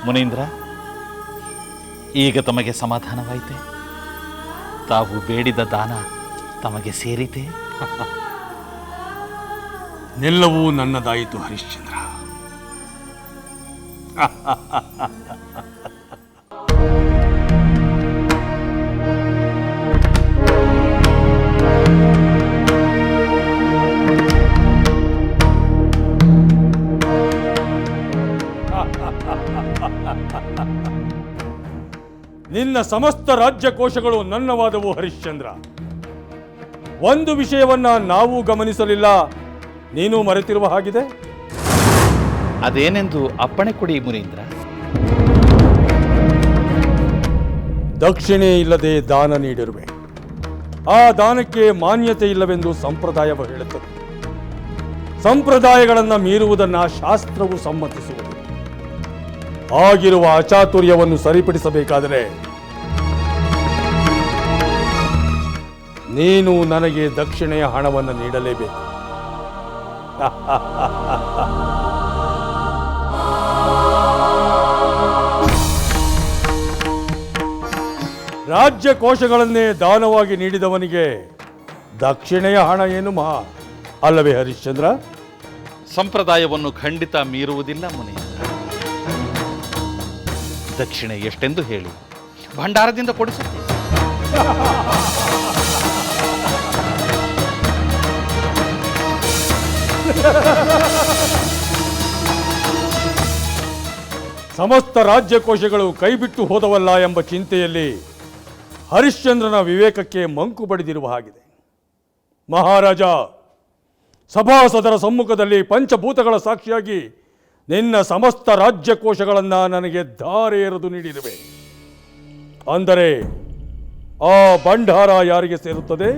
ಮುನೀಂದ್ರ, ಈಗ ತಮಗೆ ಸಮಾಧಾನವಾಯಿತೆ? ತಾವು ಬೇಡಿದ ದಾನ ತಮಗೆ ಸೇರಿತೆ? ನೆಲ್ಲವೂ ನನ್ನದಾಯಿತು ಹರಿಶ್ಚಂದ್ರ. ನಿನ್ನ ಸಮಸ್ತ ರಾಜ್ಯಕೋಶಗಳು ನನ್ನವಾದವು ಹರಿಶ್ಚಂದ್ರ. ಒಂದು ವಿಷಯವನ್ನ ನಾವು ಗಮನಿಸಲಿಲ್ಲ, ನೀನು ಮರೆತಿರುವ ಹಾಗಿದೆ. ಅದೇನೆಂದು ಅಪ್ಪಣೆ ಕೊಡಿ ಮುನೀಂದ್ರ. ದಕ್ಷಿಣೆ ಇಲ್ಲದೆ ದಾನ ನೀಡಿರುವೆ. ಆ ದಾನಕ್ಕೆ ಮಾನ್ಯತೆ ಇಲ್ಲವೆಂದು ಸಂಪ್ರದಾಯವು ಹೇಳುತ್ತದೆ. ಸಂಪ್ರದಾಯಗಳನ್ನು ಮೀರುವುದನ್ನು ಶಾಸ್ತ್ರವು ಸಮ್ಮತಿಸುವುದು. ಆಗಿರುವ ಅಚಾತುರ್ಯವನ್ನು ಸರಿಪಡಿಸಬೇಕಾದರೆ ನೀನು ನನಗೆ ದಕ್ಷಿಣೆಯ ಹಣವನ್ನು ನೀಡಲೇಬೇಕು. ರಾಜ್ಯ ಕೋಶಗಳನ್ನೇ ದಾನವಾಗಿ ನೀಡಿದವನಿಗೆ ದಕ್ಷಿಣೆಯ ಹಣ ಏನು ಮಹಾ ಅಲ್ಲವೇ ಹರಿಶ್ಚಂದ್ರ? ಸಂಪ್ರದಾಯವನ್ನು ಖಂಡಿತ ಮೀರುವುದಿಲ್ಲ ಮುನೀಂದ್ರ. ದಕ್ಷಿಣೆ ಎಷ್ಟೆಂದು ಹೇಳಿ ಭಂಡಾರದಿಂದ ಕೊಡಿಸುತ್ತೇನೆ. ಸಮಸ್ತ ರಾಜ್ಯಕೋಶಗಳು ಕೈಬಿಟ್ಟು ಹೋದವಲ್ಲ ಎಂಬ ಚಿಂತೆಯಲ್ಲಿ ಹರಿಶ್ಚಂದ್ರನ ವಿವೇಕಕ್ಕೆ ಮಂಕು ಬಡಿದಿರುವ ಹಾಗಿದೆ. ಮಹಾರಾಜ, ಸಭಾಸದರ ಸಮ್ಮುಖದಲ್ಲಿ ಪಂಚಭೂತಗಳ ಸಾಕ್ಷಿಯಾಗಿ ನಿನ್ನ ಸಮಸ್ತ ರಾಜ್ಯಕೋಶಗಳನ್ನು ನನಗೆ ಧಾರೆ ಎರೆದು ನೀಡಿರುವೆ. ಅಂದರೆ ಆ ಭಂಡಾರ ಯಾರಿಗೆ ಸೇರುತ್ತದೆ?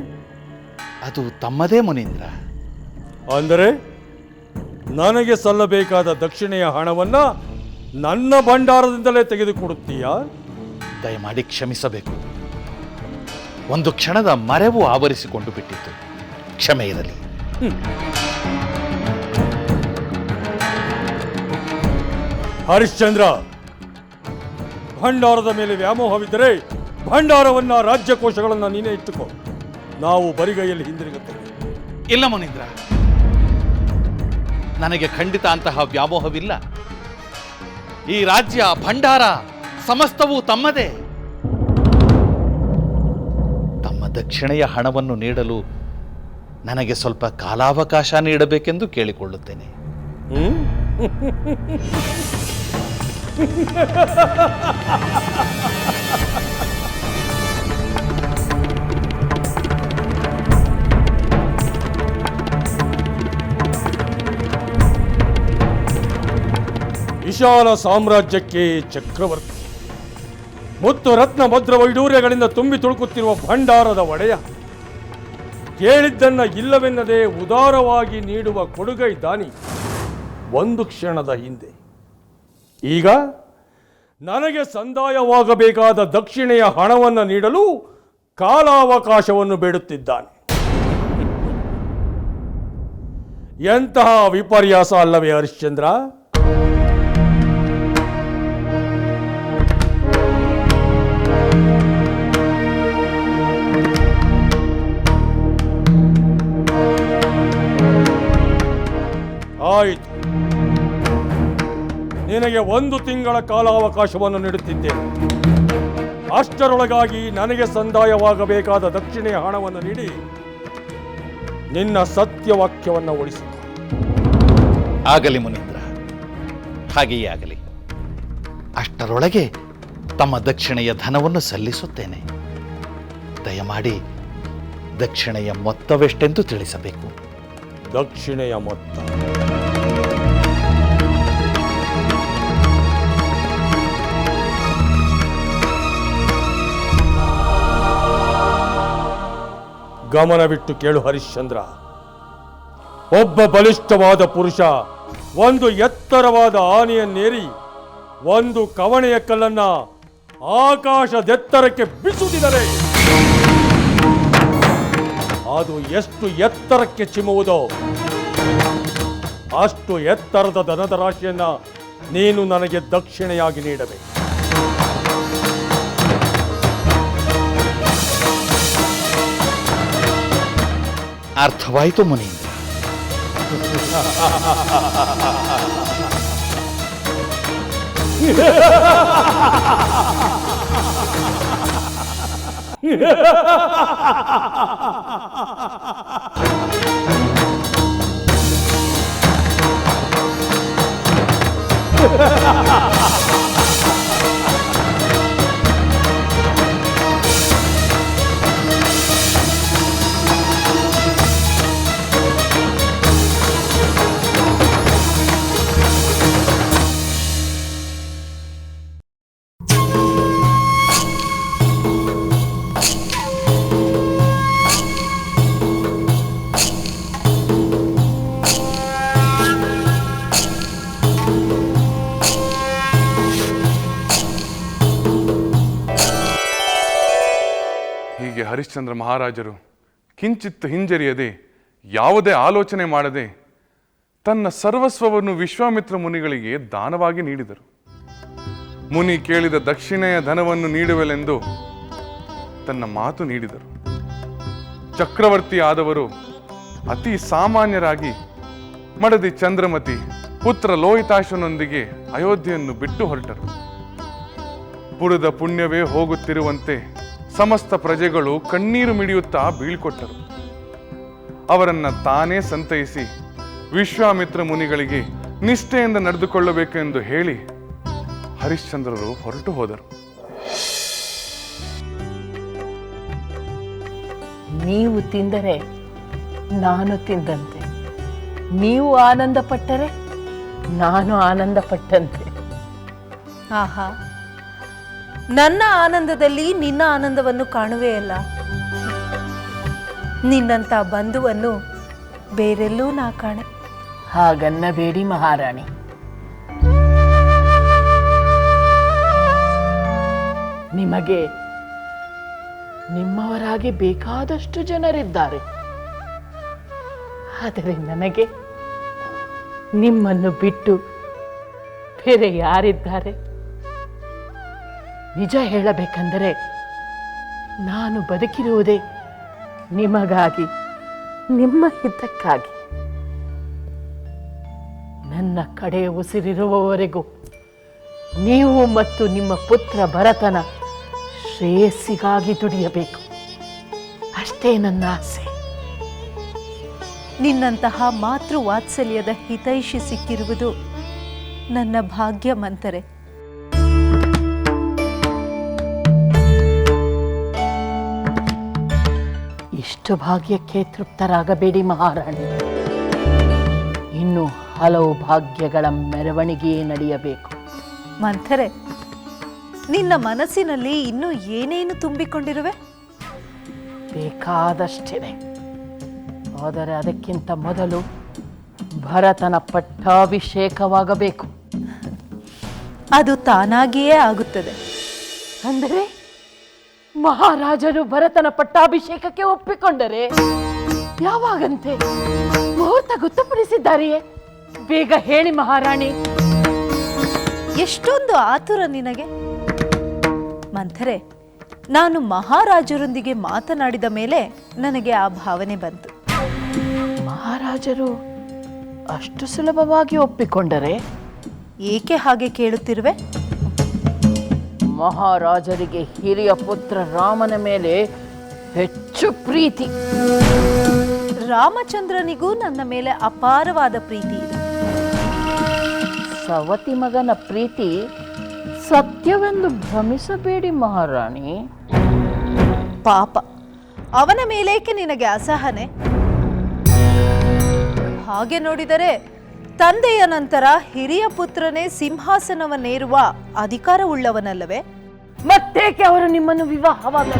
ಅದು ತಮ್ಮದೇ ಮುನೀಂದ್ರ. ಅಂದರೆ ನನಗೆ ಸಲ್ಲಬೇಕಾದ ದಕ್ಷಿಣೆಯ ಹಣವನ್ನ ನನ್ನ ಭಂಡಾರದಿಂದಲೇ ತೆಗೆದುಕೊಡುತ್ತೀಯಾ? ದಯಮಾಡಿ ಕ್ಷಮಿಸಬೇಕು. ಒಂದು ಕ್ಷಣದ ಮರೆವು ಆವರಿಸಿಕೊಂಡು ಬಿಟ್ಟಿತ್ತು. ಕ್ಷಮೆ ಇರಲಿ. ಹರಿಶ್ಚಂದ್ರ, ಭಂಡಾರದ ಮೇಲೆ ವ್ಯಾಮೋಹವಿದ್ದರೆ ಭಂಡಾರವನ್ನ ರಾಜ್ಯಕೋಶಗಳನ್ನ ನೀನೇ ಇಟ್ಟುಕೋ. ನಾವು ಬರಿಗೈಯಲ್ಲಿ ಹಿಂದಿರುಗುತ್ತೇವೆ. ಇಲ್ಲ ಮುನೀಂದ್ರ, ನನಗೆ ಖಂಡಿತ ಅಂತಹ ವ್ಯಾಮೋಹವಿಲ್ಲ. ಈ ರಾಜ್ಯ, ಭಂಡಾರ ಸಮಸ್ತವೂ ತಮ್ಮದೇ. ತಮ್ಮ ದಕ್ಷಿಣೆಯ ಹಣವನ್ನು ನೀಡಲು ನನಗೆ ಸ್ವಲ್ಪ ಕಾಲಾವಕಾಶ ನೀಡಬೇಕೆಂದು ಕೇಳಿಕೊಳ್ಳುತ್ತೇನೆ. ವಿಶಾಲ ಸಾಮ್ರಾಜ್ಯಕ್ಕೆ ಚಕ್ರವರ್ತಿ, ಮುತ್ತು ರತ್ನ ಭದ್ರ ವೈಡೂರ್ಯಗಳಿಂದ ತುಂಬಿ ತುಳುಕುತ್ತಿರುವ ಭಂಡಾರದ ಒಡೆಯ, ಕೇಳಿದ್ದನ್ನ ಇಲ್ಲವೆನ್ನದೆ ಉದಾರವಾಗಿ ನೀಡುವ ಕೊಡುಗೈ ದಾನಿ. ಒಂದು ಕ್ಷಣದ ಹಿಂದೆ ಈಗ ನನಗೆ ಸಂದಾಯವಾಗಬೇಕಾದ ದಕ್ಷಿಣೆಯ ಹಣವನ್ನು ನೀಡಲು ಕಾಲಾವಕಾಶವನ್ನು ಬೇಡುತ್ತಿದ್ದಾನೆ. ಎಂತಹ ವಿಪರ್ಯಾಸ ಅಲ್ಲವೇ ಹರಿಶ್ಚಂದ್ರ? ಆಯಿತು, ನಿನಗೆ 1 ತಿಂಗಳ ಕಾಲಾವಕಾಶವನ್ನು ನೀಡುತ್ತಿದ್ದೇನೆ. ಅಷ್ಟರೊಳಗಾಗಿ ನನಗೆ ಸಂದಾಯವಾಗಬೇಕಾದ ದಕ್ಷಿಣೆಯ ಹಣವನ್ನು ನೀಡಿ ನಿನ್ನ ಸತ್ಯವಾಕ್ಯವನ್ನು ಉಳಿಸಿ. ಆಗಲಿ ಮುನೀಂದ್ರ, ಹಾಗೆಯೇ ಆಗಲಿ. ಅಷ್ಟರೊಳಗೆ ತಮ್ಮ ದಕ್ಷಿಣೆಯ ಧನವನ್ನು ಸಲ್ಲಿಸುತ್ತೇನೆ. ದಯಮಾಡಿ ದಕ್ಷಿಣೆಯ ಮೊತ್ತವೆಷ್ಟೆಂದು ತಿಳಿಸಬೇಕು. ದಕ್ಷಿಣೆಯ ಮೊತ್ತ ಗಮನವಿಟ್ಟು ಕೇಳು ಹರಿಶ್ಚಂದ್ರ. ಒಬ್ಬ ಬಲಿಷ್ಠವಾದ ಪುರುಷ ಒಂದು ಎತ್ತರವಾದ ಆನೆಯನ್ನೇರಿ ಒಂದು ಕವಣೆಯ ಕಲ್ಲನ್ನ ಆಕಾಶದೆತ್ತರಕ್ಕೆ ಬಿಸುತ್ತಿದರೆ ಅದು ಎಷ್ಟು ಎತ್ತರಕ್ಕೆ ಚಿಮ್ಮುವುದೋ ಅಷ್ಟು ಎತ್ತರದ ಧನದ ರಾಶಿಯನ್ನ ನೀನು ನನಗೆ ದಕ್ಷಿಣೆಯಾಗಿ ನೀಡಬೇಕು. ಅರ್ಥವಾಯಿತು ಮುನೀಂದ್ರ. ಹೀಗೆ ಹರಿಶ್ಚಂದ್ರ ಮಹಾರಾಜರು ಕಿಂಚಿತ್ತು ಹಿಂಜರಿಯದೆ ಯಾವುದೇ ಆಲೋಚನೆ ಮಾಡದೆ ತನ್ನ ಸರ್ವಸ್ವವನ್ನು ವಿಶ್ವಾಮಿತ್ರ ಮುನಿಗಳಿಗೆ ದಾನವಾಗಿ ನೀಡಿದರು. ಮುನಿ ಕೇಳಿದ ದಕ್ಷಿಣೆಯ ಧನವನ್ನು ನೀಡುವೆಲೆಂದು ತನ್ನ ಮಾತು ನೀಡಿದರು. ಚಕ್ರವರ್ತಿ ಆದವರು ಅತಿ ಸಾಮಾನ್ಯರಾಗಿ ಮಡದಿ ಚಂದ್ರಮತಿ ಪುತ್ರ ಲೋಹಿತಾಶನೊಂದಿಗೆ ಅಯೋಧ್ಯೆಯನ್ನು ಬಿಟ್ಟು ಹೊರಟರು. ಪುರದ ಪುಣ್ಯವೇ ಹೋಗುತ್ತಿರುವಂತೆ ಸಮಸ್ತ ಪ್ರಜೆಗಳು ಕಣ್ಣೀರು ಮಿಡಿಯುತ್ತಾ ಬೀಳ್ಕೊಟ್ಟರು. ಅವರನ್ನ ತಾನೇ ಸಂತೈಸಿ ವಿಶ್ವಾಮಿತ್ರ ಮುನಿಗಳಿಗೆ ನಿಷ್ಠೆಯಿಂದ ನಡೆದುಕೊಳ್ಳಬೇಕೆಂದು ಹೇಳಿ ಹರಿಶ್ಚಂದ್ರರು ಹೊರಟು ಹೋದರು. ನೀವು ತಿಂದರೆ ನಾನು ತಿಂದಂತೆ, ನೀವು ಆನಂದ ಪಟ್ಟರೆ ನಾನು ಆನಂದ ಪಟ್ಟಂತೆ. ಆಹಾ, ನನ್ನ ಆನಂದದಲ್ಲಿ ನಿನ್ನ ಆನಂದವನ್ನು ಕಾಣುವೆಯಲ್ಲ. ನಿನ್ನಂಥ ಬಂಧುವನ್ನು ಬೇರೆಲ್ಲೂ ನಾ ಕಾಣೆ. ಹಾಗನ್ನಬೇಡಿ ಮಹಾರಾಣಿ. ನಿಮಗೆ ನಿಮ್ಮವರಾಗಿ ಬೇಕಾದಷ್ಟು ಜನರಿದ್ದಾರೆ. ಆದರೆ ನನಗೆ ನಿಮ್ಮನ್ನು ಬಿಟ್ಟು ಬೇರೆ ಯಾರಿದ್ದಾರೆ? ನಿಜ ಹೇಳಬೇಕೆಂದರೆ ನಾನು ಬದುಕಿರುವುದೇ ನಿಮಗಾಗಿ, ನಿಮ್ಮ ಹಿತಕ್ಕಾಗಿ. ನನ್ನ ಕಡೆಯ ಉಸಿರಿರುವವರೆಗೂ ನೀವು ಮತ್ತು ನಿಮ್ಮ ಪುತ್ರ ಭರತನ ಶ್ರೇಯಸ್ಸಿಗಾಗಿ ದುಡಿಯಬೇಕು. ಅಷ್ಟೇ ನನ್ನ ಆಸೆ. ನಿನ್ನಂತಹ ಮಾತೃ ವಾತ್ಸಲ್ಯದ ಹಿತೈಷಿ ಸಿಕ್ಕಿರುವುದು ನನ್ನ ಭಾಗ್ಯ ಮಂತರೆ. ಇಷ್ಟು ಭಾಗ್ಯಕ್ಕೆ ತೃಪ್ತರಾಗಬೇಡಿ ಮಹಾರಾಣಿ. ಇನ್ನು ಹಲವು ಭಾಗ್ಯಗಳ ಮೆರವಣಿಗೆಯೇ ನಡೆಯಬೇಕು. ಮಂಥರೆ, ನಿನ್ನ ಮನಸ್ಸಿನಲ್ಲಿ ಇನ್ನೂ ಏನೇನು ತುಂಬಿಕೊಂಡಿರುವೆ? ಬೇಕಾದಷ್ಟಿದೆ. ಆದರೆ ಅದಕ್ಕಿಂತ ಮೊದಲು ಭರತನ ಪಟ್ಟಾಭಿಷೇಕವಾಗಬೇಕು. ಅದು ತಾನಾಗಿಯೇ ಆಗುತ್ತದೆ. ಅಂದರೆ ಮಹಾರಾಜರು ಭರತನ ಪಟ್ಟಾಭಿಷೇಕಕ್ಕೆ ಒಪ್ಪಿಕೊಂಡರೆ ಯಾವಾಗಂತೆ? ಮುಹೂರ್ತ ಗೊತ್ತುಪಡಿಸಿದ್ದಾರೆಯೇ? ಬೇಗ ಹೇಳಿ ಮಹಾರಾಣಿ. ಎಷ್ಟೊಂದು ಆತುರ ನಿನಗೆ. ಮಂಥರೆ, ನಾನು ಮಹಾರಾಜರೊಂದಿಗೆ ಮಾತನಾಡಿದ ಮೇಲೆ ನನಗೆ ಆ ಭಾವನೆ ಬಂತು. ಮಹಾರಾಜರು ಅಷ್ಟು ಸುಲಭವಾಗಿ ಒಪ್ಪಿಕೊಂಡರೆ? ಏಕೆ ಹಾಗೆ ಕೇಳುತ್ತಿರುವೆ? ಮಹಾರಾಜರಿಗೆ ಹಿರಿಯ ಪುತ್ರ ರಾಮನ ಮೇಲೆ ಹೆಚ್ಚು ಪ್ರೀತಿ. ರಾಮಚಂದ್ರನಿಗೂ ನನ್ನ ಮೇಲೆ ಅಪಾರವಾದ ಪ್ರೀತಿ ಇದೆ. ಸವತಿ ಮಗನ ಪ್ರೀತಿ ಸತ್ಯವೆಂದು ಭ್ರಮಿಸಬೇಡಿ ಮಹಾರಾಣಿ. ಪಾಪ, ಅವನ ಮೇಲೇಕೆ ನಿನಗೆ ಅಸಹನೆ? ಹಾಗೆ ನೋಡಿದರೆ ತಂದೆಯ ನಂತರ ಹಿರಿಯ ಪುತ್ರನೇ ಸಿಂಹಾಸನವನ್ನೇರುವ ಅಧಿಕಾರವುಳ್ಳವನಲ್ಲವೇ? ಮತ್ತೇಕೆ ಅವರು ನಿಮ್ಮನ್ನು ವಿವಾಹವಾಗ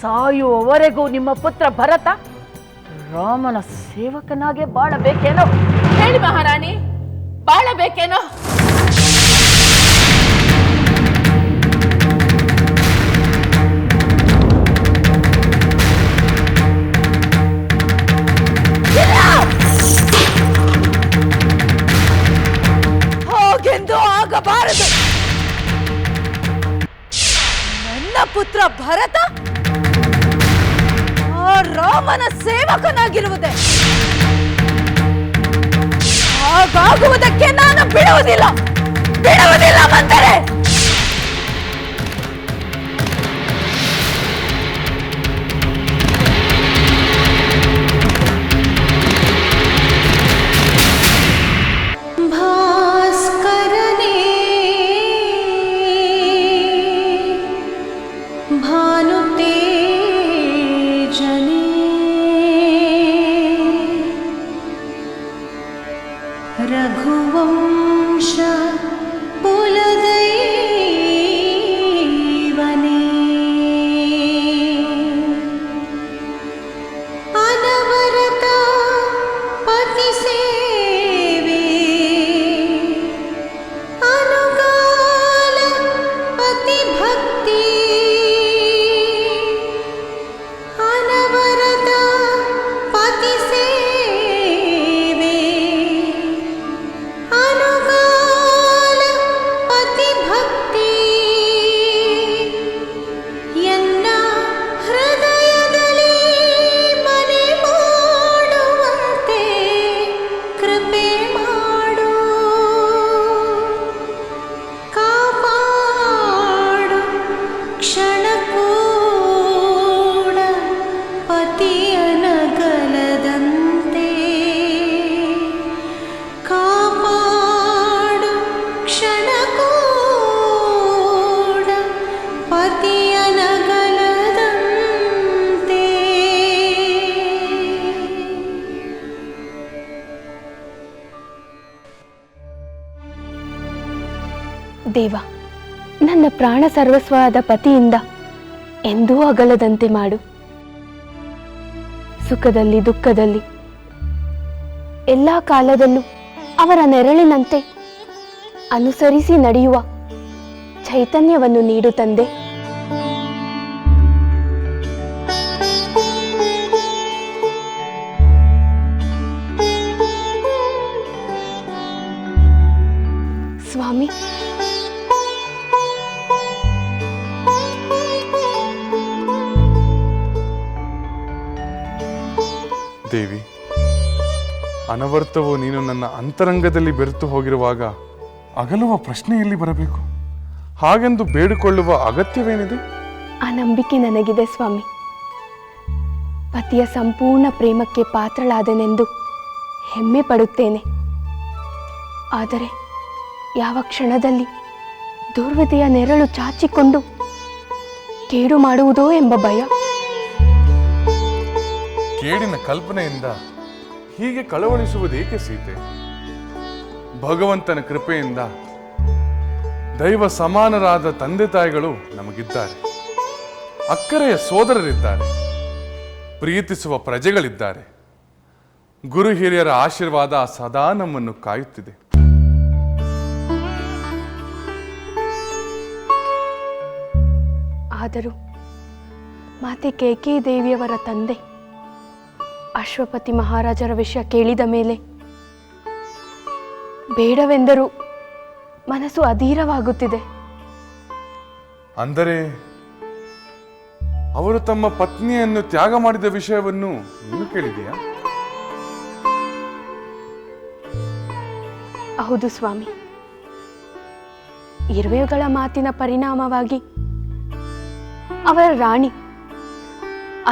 ಸಾಯುವವರೆಗೂ ನಿಮ್ಮ ಪುತ್ರ ಭರತ ರಾಮನ ಸೇವಕನಾಗೆ ಬಾಳಬೇಕೇನೋ? ಹೇಳಿ ಮಹಾರಾಣಿ, ಬಾಳಬೇಕೇನೋ? ಆಗಬಾರದು. ನನ್ನ ಪುತ್ರ ಭರತ ಆ ರಾಮನ ಸೇವಕನಾಗಿರುವುದೇ. ಹಾಗಾಗುವುದಕ್ಕೆ ನಾನು ಬಿಡುವುದಿಲ್ಲ ಮಂಥರೆ. रघुवंश कुलदैवने अनवरत पतिसेवे अनुकाल पतिभक्ति अनवरत पतिसेवे ದೇವ, ನನ್ನ ಪ್ರಾಣ ಸರ್ವಸ್ವವಾದ ಪತಿಯಿಂದ ಎಂದೂ ಅಗಲದಂತೆ ಮಾಡು. ಸುಖದಲ್ಲಿ ದುಃಖದಲ್ಲಿ ಎಲ್ಲ ಕಾಲದಲ್ಲೂ ಅವರ ನೆರಳಿನಂತೆ ಅನುಸರಿಸಿ ನಡೆಯುವ ಚೈತನ್ಯವನ್ನು ನೀಡು ತಂದೆ. ಸ್ವಾಮಿ, ದೇವಿ, ಅನವರ್ತವು ನೀನು ನನ್ನ ಅಂತರಂಗದಲ್ಲಿ ಬೆರೆತು ಹೋಗಿರುವಾಗ ಅಗಲುವ ಪ್ರಶ್ನೆ ಎಲ್ಲಿ ಬರಬೇಕು? ಹಾಗೆಂದು ಬೇಡಿಕೊಳ್ಳುವ ಅಗತ್ಯವೇನಿದೆ? ಆ ನಂಬಿಕೆ ನನಗಿದೆ ಸ್ವಾಮಿ. ಪತಿಯ ಸಂಪೂರ್ಣ ಪ್ರೇಮಕ್ಕೆ ಪಾತ್ರಳಾದನೆಂದು ಹೆಮ್ಮೆ ಪಡುತ್ತೇನೆ. ಆದರೆ ಯಾವ ಕ್ಷಣದಲ್ಲಿ ದುರ್ವಿಧಿಯ ನೆರಳು ಚಾಚಿಕೊಂಡು ಕೇಡು ಮಾಡುವುದೋ ಎಂಬ ಭಯ. ಕೇಡಿನ ಕಲ್ಪನೆಯಿಂದ ಹೀಗೆ ಕಳವಳಿಸುವುದೇಕೆ ಸೀತೆ? ಭಗವಂತನ ಕೃಪೆಯಿಂದ ದೈವ ಸಮಾನರಾದ ತಂದೆ ತಾಯಿಗಳು ನಮಗಿದ್ದಾರೆ, ಅಕ್ಕರೆಯ ಸೋದರರಿದ್ದಾರೆ, ಪ್ರೀತಿಸುವ ಪ್ರಜೆಗಳಿದ್ದಾರೆ. ಗುರು ಹಿರಿಯರ ಆಶೀರ್ವಾದ ಸದಾ ನಮ್ಮನ್ನು ಕಾಯುತ್ತಿದೆ. ಆದರೂ ಮಾತೆ ಕೇಕಿ ದೇವಿಯವರ ತಂದೆ ಅಶ್ವಪತಿ ಮಹಾರಾಜರ ವಿಷಯ ಕೇಳಿದ ಮೇಲೆ ಬೇಡವೆಂದರೂ ಮನಸ್ಸು ಅಧೀರವಾಗುತ್ತಿದೆ. ಅಂದರೆ ಅವರು ತಮ್ಮ ಪತ್ನಿಯನ್ನು ತ್ಯಾಗ ಮಾಡಿದ ವಿಷಯವನ್ನು ನೀನು ಕೇಳಿದೆಯಾ? ಹೌದು ಸ್ವಾಮಿ. ಇರುವೆಗಳ ಮಾತಿನ ಪರಿಣಾಮವಾಗಿ ಅವರ ರಾಣಿ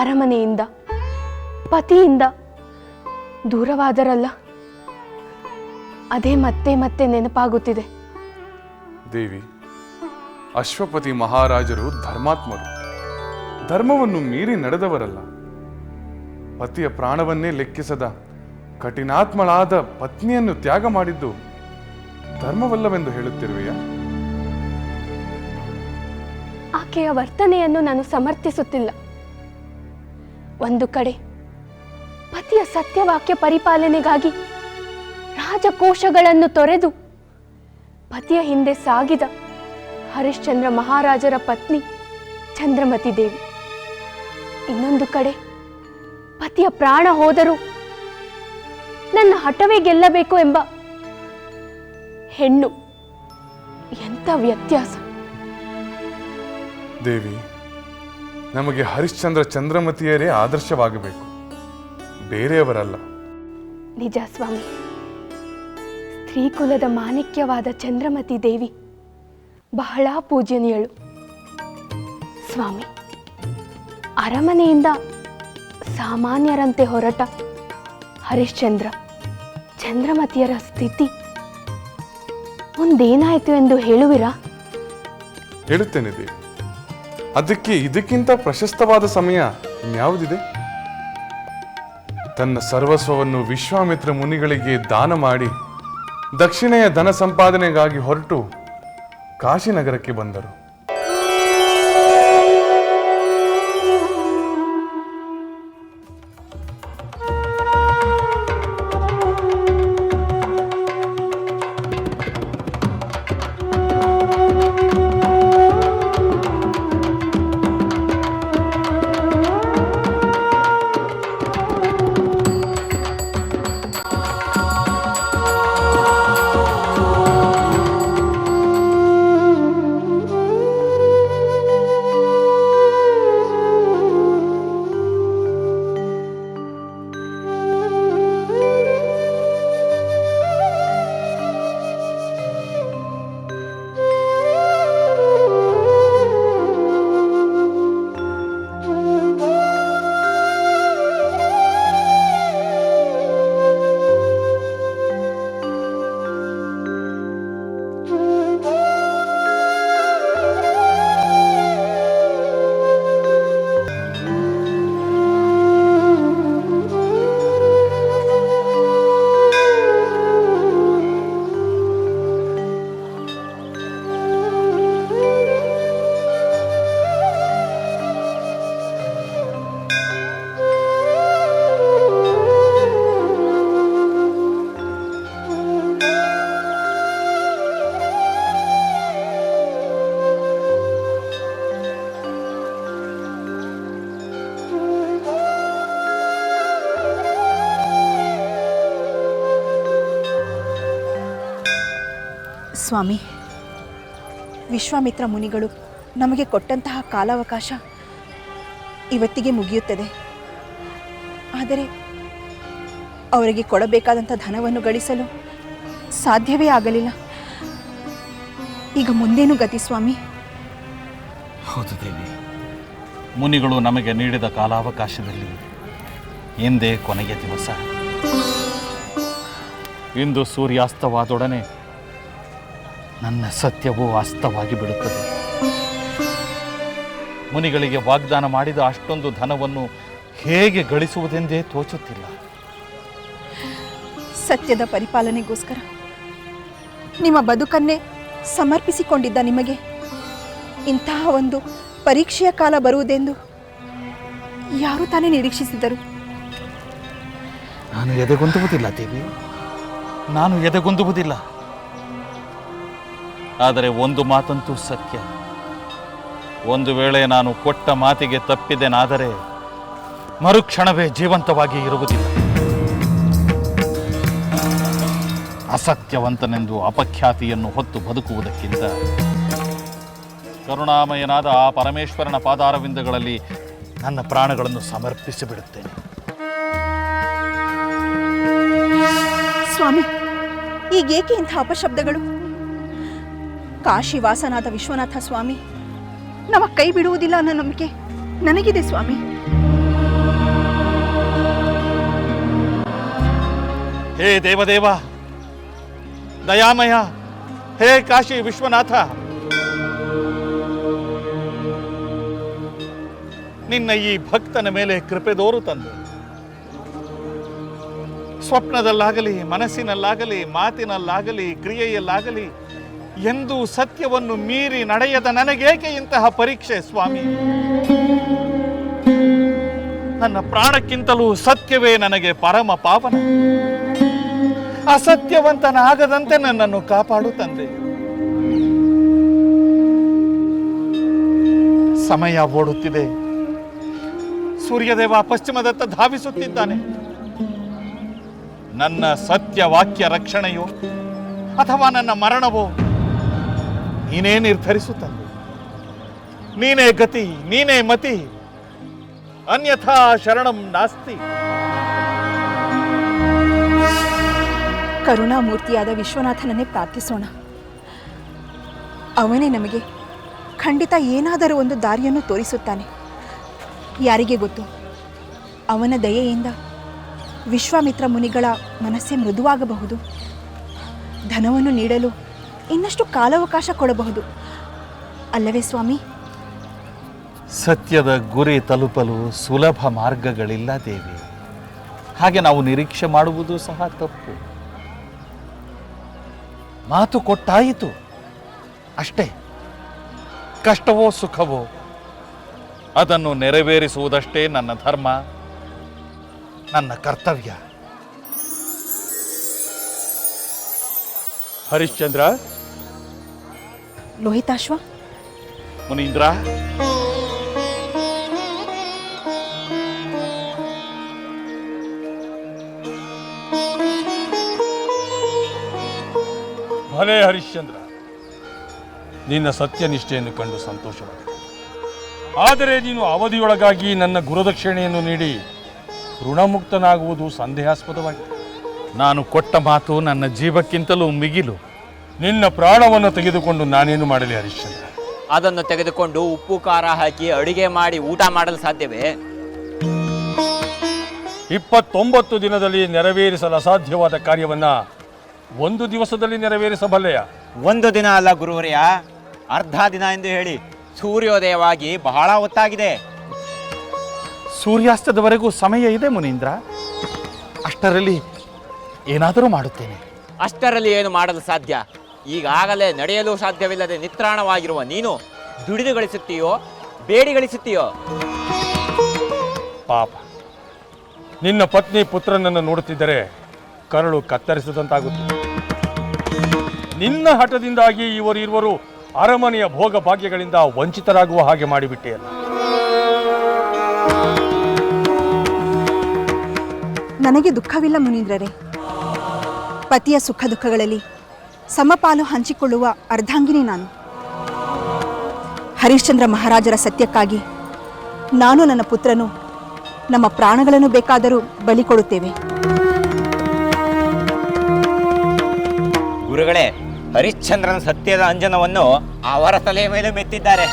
ಅರಮನೆಯಿಂದ ಪತಿಯಿಂದ ದೂರವಾದರಲ್ಲ, ಅದೇ ಮತ್ತೆ ಮತ್ತೆ ನೆನಪಾಗುತ್ತಿದೆ. ದೇವಿ, ಅಶ್ವಪತಿ ಮಹಾರಾಜರು ಧರ್ಮಾತ್ಮರು, ಧರ್ಮವನ್ನು ಮೀರಿ ನಡೆದವರಲ್ಲ. ಪತಿಯ ಪ್ರಾಣವನ್ನೇ ಲೆಕ್ಕಿಸದ ಕಠಿಣಾತ್ಮಳಾದ ಪತ್ನಿಯನ್ನು ತ್ಯಾಗ ಮಾಡಿದ್ದು ಧರ್ಮವಲ್ಲವೆಂದು ಹೇಳುತ್ತಿರುವೆಯಾ? ಆಕೆಯ ವರ್ತನೆಯನ್ನು ನಾನು ಸಮರ್ಥಿಸುತ್ತಿಲ್ಲ. ಒಂದು ಕಡೆ ಪತಿಯ ಸತ್ಯವಾಕ್ಯ ಪರಿಪಾಲನೆಗಾಗಿ ರಾಜಕೋಶಗಳನ್ನು ತೊರೆದು ಪತಿಯ ಹಿಂದೆ ಸಾಗಿದ ಹರಿಶ್ಚಂದ್ರ ಮಹಾರಾಜರ ಪತ್ನಿ ಚಂದ್ರಮತಿ ದೇವಿ, ಇನ್ನೊಂದು ಕಡೆ ಪತಿಯ ಪ್ರಾಣ ಹೋದರೂ ನನ್ನ ಹಠವೇ ಗೆಲ್ಲಬೇಕು ಎಂಬ ಹೆಣ್ಣು ಎಂಥ ವ್ಯತ್ಯಾಸ! ದೇವಿ, ನಮಗೆ ಹರಿಶ್ಚಂದ್ರ ಚಂದ್ರಮತಿಯರೇ ಆದರ್ಶವಾಗಬೇಕು, ಬೇರೆಯವರಲ್ಲ. ನಿಜ ಸ್ವಾಮಿ. ಸ್ತ್ರೀಕುಲದ ಮಾಣಿಕ್ಯವಾದ ಚಂದ್ರಮತಿ ದೇವಿ ಬಹಳ ಪೂಜನೀಯಳು. ಸ್ವಾಮಿ, ಅರಮನೆಯಿಂದ ಸಾಮಾನ್ಯರಂತೆ ಹೊರಟ ಹರಿಶ್ಚಂದ್ರ ಚಂದ್ರಮತಿಯರ ಸ್ಥಿತಿ ಮುಂದೇನಾಯಿತು ಎಂದು ಹೇಳುವಿರಾ? ಹೇಳುತ್ತೇನೆ ದೇವಿ. ಅದಕ್ಕೆ ಇದಕ್ಕಿಂತ ಪ್ರಶಸ್ತವಾದ ಸಮಯ ಇನ್ಯಾವುದಿದೆ? ತನ್ನ ಸರ್ವಸ್ವವನ್ನು ವಿಶ್ವಾಮಿತ್ರ ಮುನಿಗಳಿಗೆ ದಾನ ಮಾಡಿ ದಕ್ಷಿಣೆಯ ಧನ ಸಂಪಾದನೆಗಾಗಿ ಹೊರಟು ಕಾಶಿನಗರಕ್ಕೆ ಬಂದರು. ಸ್ವಾಮಿ, ವಿಶ್ವಾಮಿತ್ರ ಮುನಿಗಳು ನಮಗೆ ಕೊಟ್ಟಂತಹ ಕಾಲಾವಕಾಶ ಇವತ್ತಿಗೆ ಮುಗಿಯುತ್ತದೆ. ಆದರೆ ಅವರಿಗೆ ಕೊಡಬೇಕಾದಂಥ ಧನವನ್ನು ಗಳಿಸಲು ಸಾಧ್ಯವೇ ಆಗಲಿಲ್ಲ. ಈಗ ಮುಂದೇನು ಗತಿ ಸ್ವಾಮಿ? ಹೌದು ದೇವಿ, ಮುನಿಗಳು ನಮಗೆ ನೀಡಿದ ಕಾಲಾವಕಾಶದಲ್ಲಿ ಎಂದೇ ಕೊನೆಯ ದಿವಸ. ಇಂದು ಸೂರ್ಯಾಸ್ತವಾದೊಡನೆ ನನ್ನ ಸತ್ಯವೂ ಅಸ್ತವಾಗಿ ಬಿಡುತ್ತದೆ. ಮುನಿಗಳಿಗೆ ವಾಗ್ದಾನ ಮಾಡಿದ ಅಷ್ಟೊಂದು ಧನವನ್ನು ಹೇಗೆ ಗಳಿಸುವುದೆಂದೇ ತೋಚುತ್ತಿಲ್ಲ. ಸತ್ಯದ ಪರಿಪಾಲನೆಗೋಸ್ಕರ ನಿಮ್ಮ ಬದುಕನ್ನೇ ಸಮರ್ಪಿಸಿಕೊಂಡಿದ್ದ ನಿಮಗೆ ಇಂತಹ ಒಂದು ಪರೀಕ್ಷೆಯ ಕಾಲ ಬರುವುದೆಂದು ಯಾರು ತಾನೇ ನಿರೀಕ್ಷಿಸಿದರು? ನಾನು ಎದೆಗುಂದುವುದಿಲ್ಲ ದೇವಿ, ನಾನು ಎದೆಗುಂದುವುದಿಲ್ಲ. ಆದರೆ ಒಂದು ಮಾತಂತೂ ಸತ್ಯ, ಒಂದು ವೇಳೆ ನಾನು ಕೊಟ್ಟ ಮಾತಿಗೆ ತಪ್ಪಿದೆನಾದರೆ ಮರುಕ್ಷಣವೇ ಜೀವಂತವಾಗಿ ಇರುವುದಿಲ್ಲ. ಅಸತ್ಯವಂತನೆಂದು ಅಪಖ್ಯಾತಿಯನ್ನು ಹೊತ್ತು ಬದುಕುವುದಕ್ಕಿಂತ ಕರುಣಾಮಯನಾದ ಆ ಪರಮೇಶ್ವರನ ಪಾದಾರವಿಂದಗಳಲ್ಲಿ ನನ್ನ ಪ್ರಾಣಗಳನ್ನು ಸಮರ್ಪಿಸಿಬಿಡುತ್ತೇನೆ. ಸ್ವಾಮಿ, ಈಗೇಕೆ ಇಂಥ ಅಪಶಬ್ದಗಳು? ಕಾಶಿವಾಸನಾದ ವಿಶ್ವನಾಥ ಸ್ವಾಮಿ ನಮ್ಮ ಕೈ ಬಿಡುವುದಿಲ್ಲ ಅನ್ನೋ ನಂಬಿಕೆ ನನಗಿದೆ ಸ್ವಾಮಿ. ಹೇ ದೇವದೇವ, ದಯಾಮಯ, ಹೇ ಕಾಶಿ ವಿಶ್ವನಾಥ, ನಿನ್ನ ಈ ಭಕ್ತನ ಮೇಲೆ ಕೃಪೆ ದೋರು ತಂದು ಸ್ವಪ್ನದಲ್ಲಾಗಲಿ, ಮನಸ್ಸಿನಲ್ಲಾಗಲಿ, ಮಾತಿನಲ್ಲಾಗಲಿ, ಕ್ರಿಯೆಯಲ್ಲಾಗಲಿ ಎಂದೂ ಸತ್ಯವನ್ನು ಮೀರಿ ನಡೆಯದ ನನಗೇಕೆ ಇಂತಹ ಪರೀಕ್ಷೆ ಸ್ವಾಮಿ? ನನ್ನ ಪ್ರಾಣಕ್ಕಿಂತಲೂ ಸತ್ಯವೇ ನನಗೆ ಪರಮ ಪಾವನ. ಅಸತ್ಯವಂತನಾಗದಂತೆ ನನ್ನನ್ನು ಕಾಪಾಡು ತಂದೆ. ಸಮಯ ಓಡುತ್ತಿದೆ. ಸೂರ್ಯದೇವ ಪಶ್ಚಿಮದತ್ತ ಧಾವಿಸುತ್ತಿದ್ದಾನೆ. ನನ್ನ ಸತ್ಯ ವಾಕ್ಯ ರಕ್ಷಣೆಯೋ ಅಥವಾ ನನ್ನ ಮರಣವೋ ನೀನೇ ನಿರ್ಧರಿಸು ತಂದೆ. ನೀನೇ ಗತಿ, ನೀನೇ ಮತಿ, ಅನ್ಯಥಾ ಶರಣಂ ನಾಸ್ತಿ. ಕರುಣಾಮೂರ್ತಿಯಾದ ವಿಶ್ವನಾಥನನ್ನೇ ಪ್ರಾರ್ಥಿಸೋಣ. ಅವನೇ ನಮಗೆ ಖಂಡಿತ ಏನಾದರೂ ಒಂದು ದಾರಿಯನ್ನು ತೋರಿಸುತ್ತಾನೆ. ಯಾರಿಗೆ ಗೊತ್ತು, ಅವನ ದಯೆಯಿಂದ ವಿಶ್ವಾಮಿತ್ರ ಮುನಿಗಳ ಮನಸ್ಸೇ ಮೃದುವಾಗಬಹುದು. ಧನವನ್ನು ನೀಡಲು ಇನ್ನಷ್ಟು ಕಾಲಾವಕಾಶ ಕೊಡಬಹುದು ಅಲ್ಲವೇ ಸ್ವಾಮಿ? ಸತ್ಯದ ಗುರಿ ತಲುಪಲು ಸುಲಭ ಮಾರ್ಗಗಳಿಲ್ಲ ದೇವಿ. ಹಾಗೆ ನಾವು ನಿರೀಕ್ಷೆ ಮಾಡುವುದು ಸಹ ತಪ್ಪು. ಮಾತು ಕೊಟ್ಟಾಯಿತು ಅಷ್ಟೇ. ಕಷ್ಟವೋ ಸುಖವೋ ಅದನ್ನು ನೆರವೇರಿಸುವುದಷ್ಟೇ ನನ್ನ ಧರ್ಮ, ನನ್ನ ಕರ್ತವ್ಯ. ಹರಿಶ್ಚಂದ್ರ, ಲೋಹಿತಾಶ್ವ, ಮುನೀಂದ್ರ, ಭಲೇ ಹರಿಶ್ಚಂದ್ರ, ನಿನ್ನ ಸತ್ಯನಿಷ್ಠೆಯನ್ನು ಕಂಡು ಸಂತೋಷವಾಗಿದೆ. ಆದರೆ ನೀನು ಅವಧಿಯೊಳಗಾಗಿ ನನ್ನ ಗುರುದಕ್ಷಿಣೆಯನ್ನು ನೀಡಿ ಋಣಮುಕ್ತನಾಗುವುದು ಸಂದೇಹಾಸ್ಪದವಾಗಿದೆ. ನಾನು ಕೊಟ್ಟ ಮಾತು ನನ್ನ ಜೀವಕ್ಕಿಂತಲೂ ಮಿಗಿಲು. ನಿನ್ನ ಪ್ರಾಣವನ್ನು ತೆಗೆದುಕೊಂಡು ನಾನೇನು ಮಾಡಲಿ ಹರಿಶ್ಚಂದ್ರ? ಅದನ್ನು ತೆಗೆದುಕೊಂಡು ಉಪ್ಪು ಖಾರ ಹಾಕಿ ಅಡಿಗೆ ಮಾಡಿ ಊಟ ಮಾಡಲು ಸಾಧ್ಯವೇ? 29 ದಿನದಲ್ಲಿ ನೆರವೇರಿಸಲು ಅಸಾಧ್ಯವಾದ ಕಾರ್ಯವನ್ನ 1 ದಿವಸದಲ್ಲಿ ನೆರವೇರಿಸಬಲ್ಲೆಯ? 1 ದಿನ ಅಲ್ಲ ಗುರುವರೆಯ, ಅರ್ಧ ದಿನ ಎಂದು ಹೇಳಿ. ಸೂರ್ಯೋದಯವಾಗಿ ಬಹಳ ಹೊತ್ತಾಗಿದೆ. ಸೂರ್ಯಾಸ್ತದವರೆಗೂ ಸಮಯ ಇದೆ ಮುನೀಂದ್ರ. ಅಷ್ಟರಲ್ಲಿ ಏನಾದರೂ ಮಾಡುತ್ತೇನೆ. ಅಷ್ಟರಲ್ಲಿ ಏನು ಮಾಡಲು ಸಾಧ್ಯ? ಈಗಾಗಲೇ ನಡೆಯಲು ಸಾಧ್ಯವಿಲ್ಲದೆ ನಿತ್ರಾಣವಾಗಿರುವ ನೀನು ದುಡಿದು ಗಳಿಸುತ್ತೀಯೋ ಬೇಡಿ ಗಳಿಸುತ್ತೀಯೋ? ಪಾಪ, ನಿನ್ನ ಪತ್ನಿ ಪುತ್ರನನ್ನು ನೋಡುತ್ತಿದ್ದರೆ ಕರಳು ಕತ್ತರಿಸಿದಂತಾಗುತ್ತದೆ. ನಿನ್ನ ಹಠದಿಂದಾಗಿ ಇವರಿರುವರು ಅರಮನೆಯ ಭೋಗ ಭಾಗ್ಯಗಳಿಂದ ವಂಚಿತರಾಗುವ ಹಾಗೆ ಮಾಡಿಬಿಟ್ಟೆಯಲ್ಲ. ನನಗೆ ದುಃಖವಿಲ್ಲ ಮುನೀಂದ್ರರೇ. ಪತಿಯ ಸುಖ ದುಃಖಗಳಲ್ಲಿ ಸಮಪಾಲು ಹಂಚಿಕೊಳ್ಳುವ ಅರ್ಧಾಂಗಿನಿ ನಾನು. ಹರಿಶ್ಚಂದ್ರ ಮಹಾರಾಜರ ಸತ್ಯಕ್ಕಾಗಿ ನಾನು ನನ್ನ ಪುತ್ರನು ನಮ್ಮ ಪ್ರಾಣಗಳನ್ನು ಬೇಕಾದರೂ ಬಲಿ ಕೊಡುತ್ತೇವೆ. ಗುರುಗಳೇ, ಹರಿಶ್ಚಂದ್ರನ ಸತ್ಯದ ಅಂಜನವನ್ನು ಅವರ ತಲೆಯ ಮೇಲೆ ಮೆತ್ತಿದ್ದಾರೆ.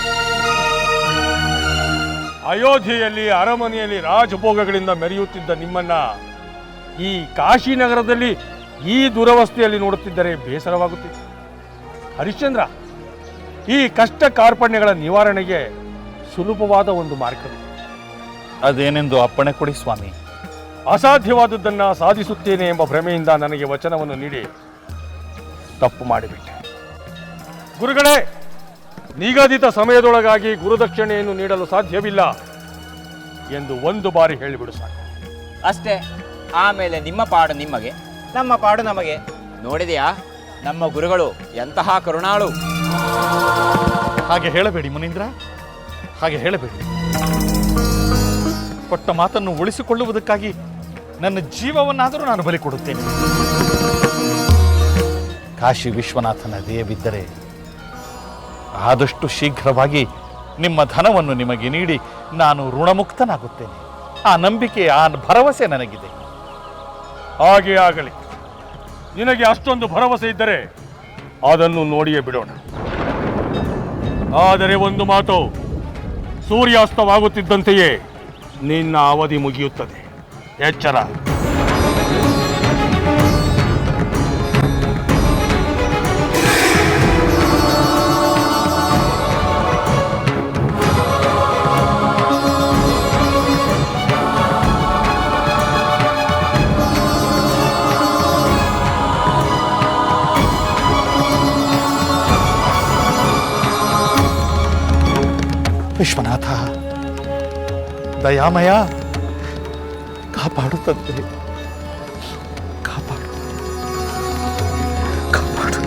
ಅಯೋಧ್ಯೆಯಲ್ಲಿ ಅರಮನೆಯಲ್ಲಿ ರಾಜಭೋಗಗಳಿಂದ ಮೆರೆಯುತ್ತಿದ್ದ ನಿಮ್ಮನ್ನ ಈ ಕಾಶಿನಗರದಲ್ಲಿ ಈ ದುರವಸ್ಥೆಯಲ್ಲಿ ನೋಡುತ್ತಿದ್ದರೆ ಬೇಸರವಾಗುತ್ತಿದೆ. ಹರಿಶ್ಚಂದ್ರ, ಈ ಕಷ್ಟ ಕಾರ್ಪಣ್ಯಗಳ ನಿವಾರಣೆಗೆ ಸುಲಭವಾದ ಒಂದು ಮಾರ್ಗವಿದೆ. ಅದೇನೆಂದು ಅಪ್ಪಣೆ ಕೊಡಿ ಸ್ವಾಮಿ. ಅಸಾಧ್ಯವಾದದ್ದನ್ನು ಸಾಧಿಸುತ್ತೇನೆ ಎಂಬ ಭ್ರಮೆಯಿಂದ ನನಗೆ ವಚನವನ್ನು ನೀಡಿ ತಪ್ಪು ಮಾಡಿಬಿಟ್ಟೆ. ಗುರುಗಳೇ, ನಿಗದಿತ ಸಮಯದೊಳಗಾಗಿ ಗುರುದಕ್ಷಿಣೆಯನ್ನು ನೀಡಲು ಸಾಧ್ಯವಿಲ್ಲ ಎಂದು 1 ಬಾರಿ ಹೇಳಿಬಿಡು ಸಾಕು. ಅಷ್ಟೇ. ಆಮೇಲೆ ನಿಮ್ಮ ಪಾಡು ನಿಮಗೆ, ನಮ್ಮ ಪಾಡು ನಮಗೆ. ನೋಡಿದೆಯಾ ನಮ್ಮ ಗುರುಗಳು ಎಂತಹ ಕರುಣಾಳು? ಹಾಗೆ ಹೇಳಬೇಡಿ ಮುನೀಂದ್ರ, ಹಾಗೆ ಹೇಳಬೇಡಿ. ಕೊಟ್ಟ ಮಾತನ್ನು ಉಳಿಸಿಕೊಳ್ಳುವುದಕ್ಕಾಗಿ ನನ್ನ ಜೀವವನ್ನಾದರೂ ನಾನು ಬಲಿ ಕೊಡುತ್ತೇನೆ. ಕಾಶಿ ವಿಶ್ವನಾಥನ ದಯವಿದ್ದರೆ ಆದಷ್ಟು ಶೀಘ್ರವಾಗಿ ನಿಮ್ಮ ಧನವನ್ನು ನಿಮಗೆ ನೀಡಿ ನಾನು ಋಣಮುಕ್ತನಾಗುತ್ತೇನೆ. ಆ ನಂಬಿಕೆ, ಆ ಭರವಸೆ ನನಗಿದೆ. ಹಾಗೆ ಆಗಲಿ. ನಿನಗೆ ಅಷ್ಟೊಂದು ಭರವಸೆ ಇದ್ದರೆ ಅದನ್ನು ನೋಡಿಯೇ ಬಿಡೋಣ. ಆದರೆ ಒಂದು ಮಾತು, ಸೂರ್ಯಾಸ್ತವಾಗುತ್ತಿದ್ದಂತೆಯೇ ನಿನ್ನ ಅವಧಿ ಮುಗಿಯುತ್ತದೆ. ಎಚ್ಚರ. ವಿಶ್ವನಾಥ, ದಯಾಮಯ, ಕಾಪಾಡುತ್ತದೆ, ಕಾಪಾಡು, ಕಾಪಾಡು.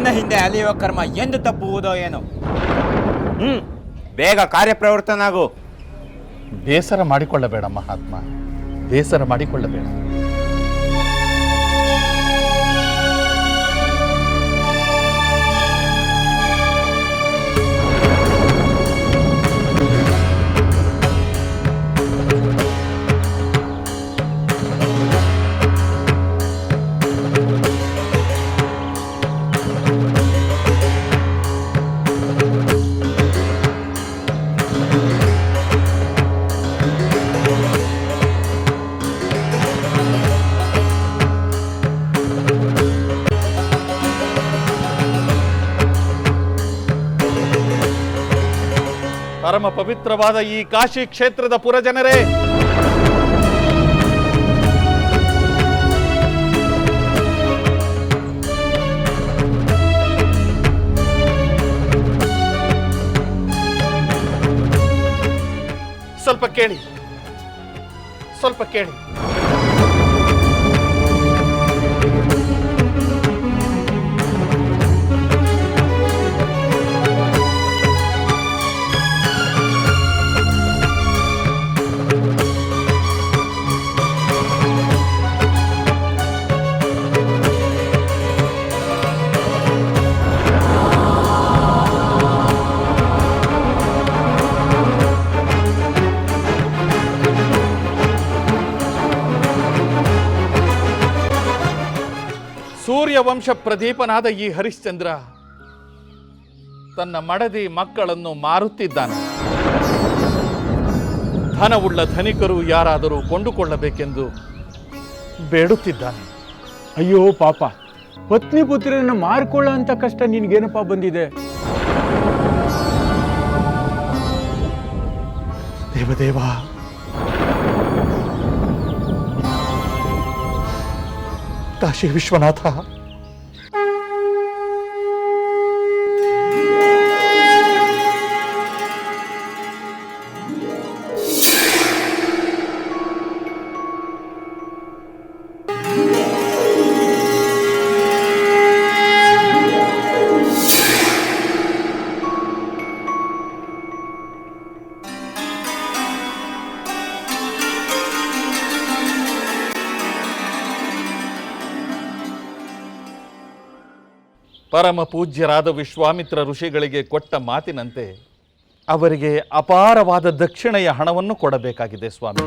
ನನ್ನ ಹಿಂದೆ ಅಲಿಯುವ ಕರ್ಮ ಎಂದು ತಪ್ಪುವುದೋ ಏನೋ. ಬೇಗ ಕಾರ್ಯಪ್ರವೃತ್ತನಾಗು. ಬೇಸರ ಮಾಡಿಕೊಳ್ಳಬೇಡ ಮಹಾತ್ಮ, ಬೇಸರ ಮಾಡಿಕೊಳ್ಳಬೇಡ. ಪರಮ ಪವಿತ್ರವಾದ ಈ ಕಾಶಿ ಕ್ಷೇತ್ರದ ಪುರಜನರೇ, ಸ್ವಲ್ಪ ಕೇಳಿ, ಸ್ವಲ್ಪ ಕೇಳಿ. ಸೂರ್ಯವಂಶ ಪ್ರದೀಪನಾದ ಈ ಹರಿಶ್ಚಂದ್ರ ತನ್ನ ಮಡದಿ ಮಕ್ಕಳನ್ನು ಮಾರುತ್ತಿದ್ದಾನೆ. ಧನವುಳ್ಳ ಧನಿಕರು ಯಾರಾದರೂ ಕೊಂಡುಕೊಳ್ಳಬೇಕೆಂದು ಬೇಡುತ್ತಿದ್ದಾನೆ. ಅಯ್ಯೋ ಪಾಪ, ಪತ್ನಿ ಪುತ್ರರನ್ನು ಮಾರ್ಕೊಳ್ಳೋ ಅಂತ ಕಷ್ಟ ನಿನ್ಗೇನಪ್ಪ ಬಂದಿದೆ? ದೇವದೇವ, ಕಾಶಿ ವಿಶ್ವನಾಥ, ಪರಮ ಪೂಜ್ಯರಾದ ವಿಶ್ವಾಮಿತ್ರ ಋಷಿಗಳಿಗೆ ಕೊಟ್ಟ ಮಾತಿನಂತೆ ಅವರಿಗೆ ಅಪಾರವಾದ ದಕ್ಷಿಣೆಯ ಹಣವನ್ನು ಕೊಡಬೇಕಾಗಿದೆ ಸ್ವಾಮಿ.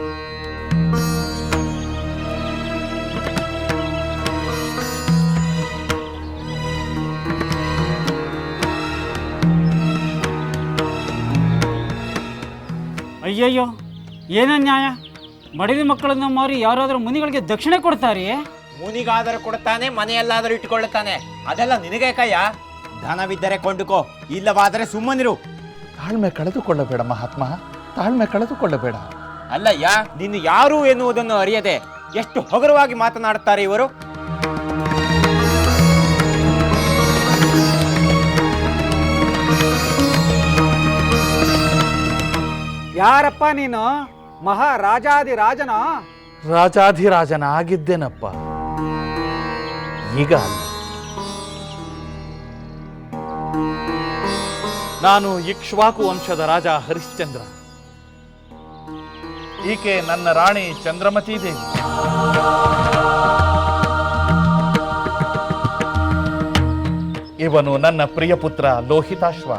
ಅಯ್ಯಯ್ಯೋ, ಏನ ನ್ಯಾಯ? ಮಡದಿ ಮಕ್ಕಳನ್ನ ಮಾರಿ ಯಾರಾದರೂ ಮುನಿಗಳಿಗೆ ದಕ್ಷಿಣೆ ಕೊಡ್ತಾರೆ? ಮುನಿಗಾದರೂ ಕೊಡ್ತಾನೆ, ಮನೆಯಲ್ಲಾದರೂ ಇಟ್ಟುಕೊಳ್ಳುತ್ತಾನೆ. ಅದೆಲ್ಲ ನಿನಗೆ ಕಯ್ಯ. ಧನವಿದ್ದರೆ ಕೊಂಡುಕೋ, ಇಲ್ಲವಾದರೆ ಸುಮ್ಮನಿರು. ತಾಳ್ಮೆ ಕಳೆದುಕೊಳ್ಳಬೇಡ ಮಹಾತ್ಮ, ತಾಳ್ಮೆ ಕಳೆದುಕೊಳ್ಳಬೇಡ. ಅಲ್ಲಯ್ಯ, ನೀನು ಯಾರು ಎನ್ನುವುದನ್ನು ಅರಿಯದೆ ಎಷ್ಟು ಹಗುರವಾಗಿ ಮಾತನಾಡುತ್ತಾರೆ ಇವರು. ಯಾರಪ್ಪ ನೀನು? ಮಹಾರಾಜಾದಿರಾಜನ? ರಾಜಾಧಿರಾಜನ ಆಗಿದ್ದೇನಪ್ಪ, ಈಗ ಅಲ್ಲ. ನಾನು ಇಕ್ಷ್ವಾಕು ವಂಶದ ರಾಜ ಹರಿಶ್ಚಂದ್ರ. ಈಕೆ ನನ್ನ ರಾಣಿ ಚಂದ್ರಮತಿ ದೇವಿ. ಇವನು ನನ್ನ ಪ್ರಿಯ ಪುತ್ರ ಲೋಹಿತಾಶ್ವ.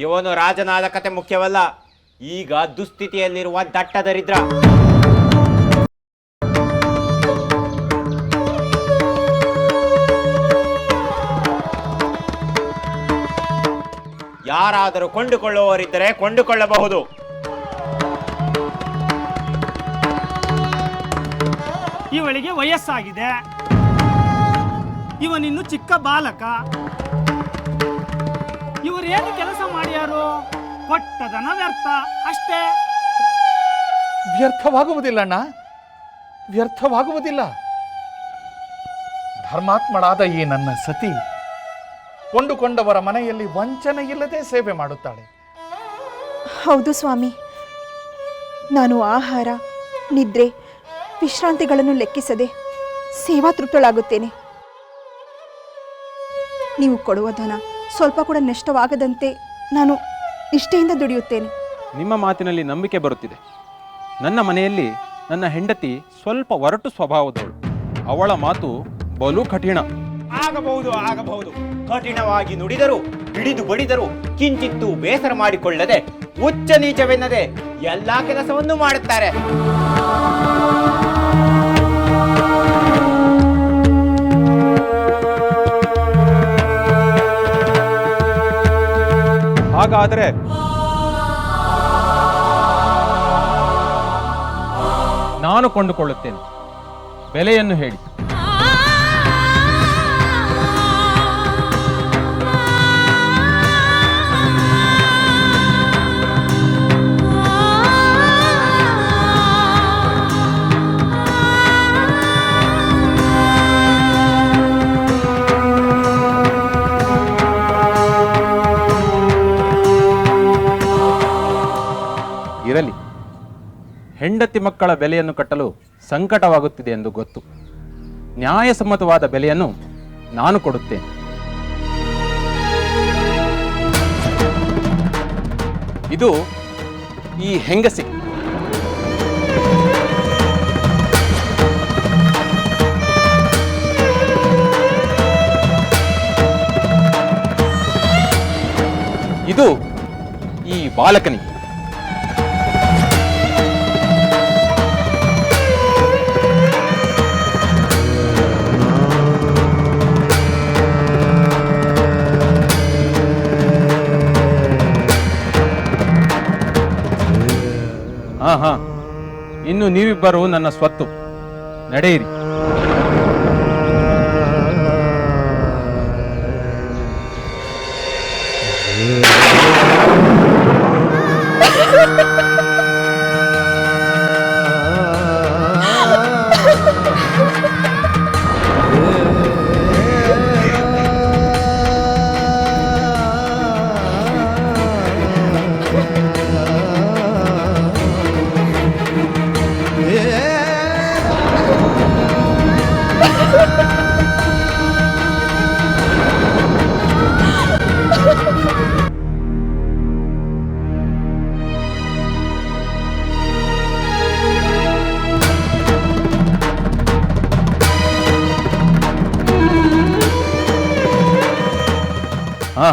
ಇವನು ರಾಜನಾದ ಕತೆ ಮುಖ್ಯವಲ್ಲ, ಈಗ ದುಸ್ಥಿತಿಯಲ್ಲಿರುವ ದಟ್ಟ ದರಿದ್ರ. ಯಾರಾದರೂ ಕೊಂಡುಕೊಳ್ಳುವವರಿದ್ದರೆ ಕೊಂಡುಕೊಳ್ಳಬಹುದು. ಇವಳಿಗೆ ವಯಸ್ಸಾಗಿದೆ, ಇವನಿನ್ನು ಚಿಕ್ಕ ಬಾಲಕ. ಇವರೇನು ಕೆಲಸ ಮಾಡ್ಯಾರು? ಕೊಟ್ಟದನ ವ್ಯರ್ಥ ಅಷ್ಟೇ. ವ್ಯರ್ಥವಾಗುವುದಿಲ್ಲ ಅಣ್ಣ, ವ್ಯರ್ಥವಾಗುವುದಿಲ್ಲ. ಧರ್ಮಾತ್ಮಳಾದ ಈ ನನ್ನ ಸತಿ ಕೊಂಡುಕೊಂಡವರ ಮನೆಯಲ್ಲಿ ವಂಚನೆ ಇಲ್ಲದೆ ಸೇವೆ ಮಾಡುತ್ತಾಳೆ. ಹೌದು ಸ್ವಾಮಿ, ನಾನು ಆಹಾರ, ನಿದ್ರೆ, ವಿಶ್ರಾಂತಿಗಳನ್ನು ಲೆಕ್ಕಿಸದೆ ಸೇವಾತೃಪ್ತಳಾಗುತ್ತೇನೆ. ನೀವು ಕೊಡುವ ಧನ ಸ್ವಲ್ಪ ಕೂಡ ನಷ್ಟವಾಗದಂತೆ ನಾನು ನಿಷ್ಠೆಯಿಂದ ದುಡಿಯುತ್ತೇನೆ. ನಿಮ್ಮ ಮಾತಿನಲ್ಲಿ ನಂಬಿಕೆ ಬರುತ್ತಿದೆ. ನನ್ನ ಮನೆಯಲ್ಲಿ ನನ್ನ ಹೆಂಡತಿ ಸ್ವಲ್ಪ ಒರಟು ಸ್ವಭಾವದವಳು. ಅವಳ ಮಾತು ಬಲು ಕಠಿಣ. ಆಗಬಹುದು ಕಠಿಣವಾಗಿ ನುಡಿದರು, ಹಿಡಿದು ಬಡಿದರು ಕಿಂಚಿತ್ತು ಬೇಸರ ಮಾಡಿಕೊಳ್ಳದೆ ಉಚ್ಚ ನೀಚವೆನ್ನದೆ ಎಲ್ಲಾ ಕೆಲಸವನ್ನು ಮಾಡುತ್ತಾರೆ. ಹಾಗಾದರೆ ನಾನು ಕೊಂಡುಕೊಳ್ಳುತ್ತೇನೆ. ಬೆಲೆಯನ್ನು ಹೇಳಿ. ಇರಲಿ, ಹೆಂಡತಿ ಮಕ್ಕಳ ಬೆಲೆಯನ್ನು ಕಟ್ಟಲು ಸಂಕಟವಾಗುತ್ತಿದೆ ಎಂದು ಗೊತ್ತು. ನ್ಯಾಯಸಮ್ಮತವಾದ ಬೆಲೆಯನ್ನು ನಾನು ಕೊಡುತ್ತೇನೆ. ಇದು ಈ ಹೆಂಗಸಿಗೆ. ಇದು ಈ ಬಾಲಕನಿಗೆ. ಹಾ, ಇನ್ನು ನೀವಿಬ್ಬರು ನನ್ನ ಸ್ವತ್ತು. ನಡೆಯಿರಿ.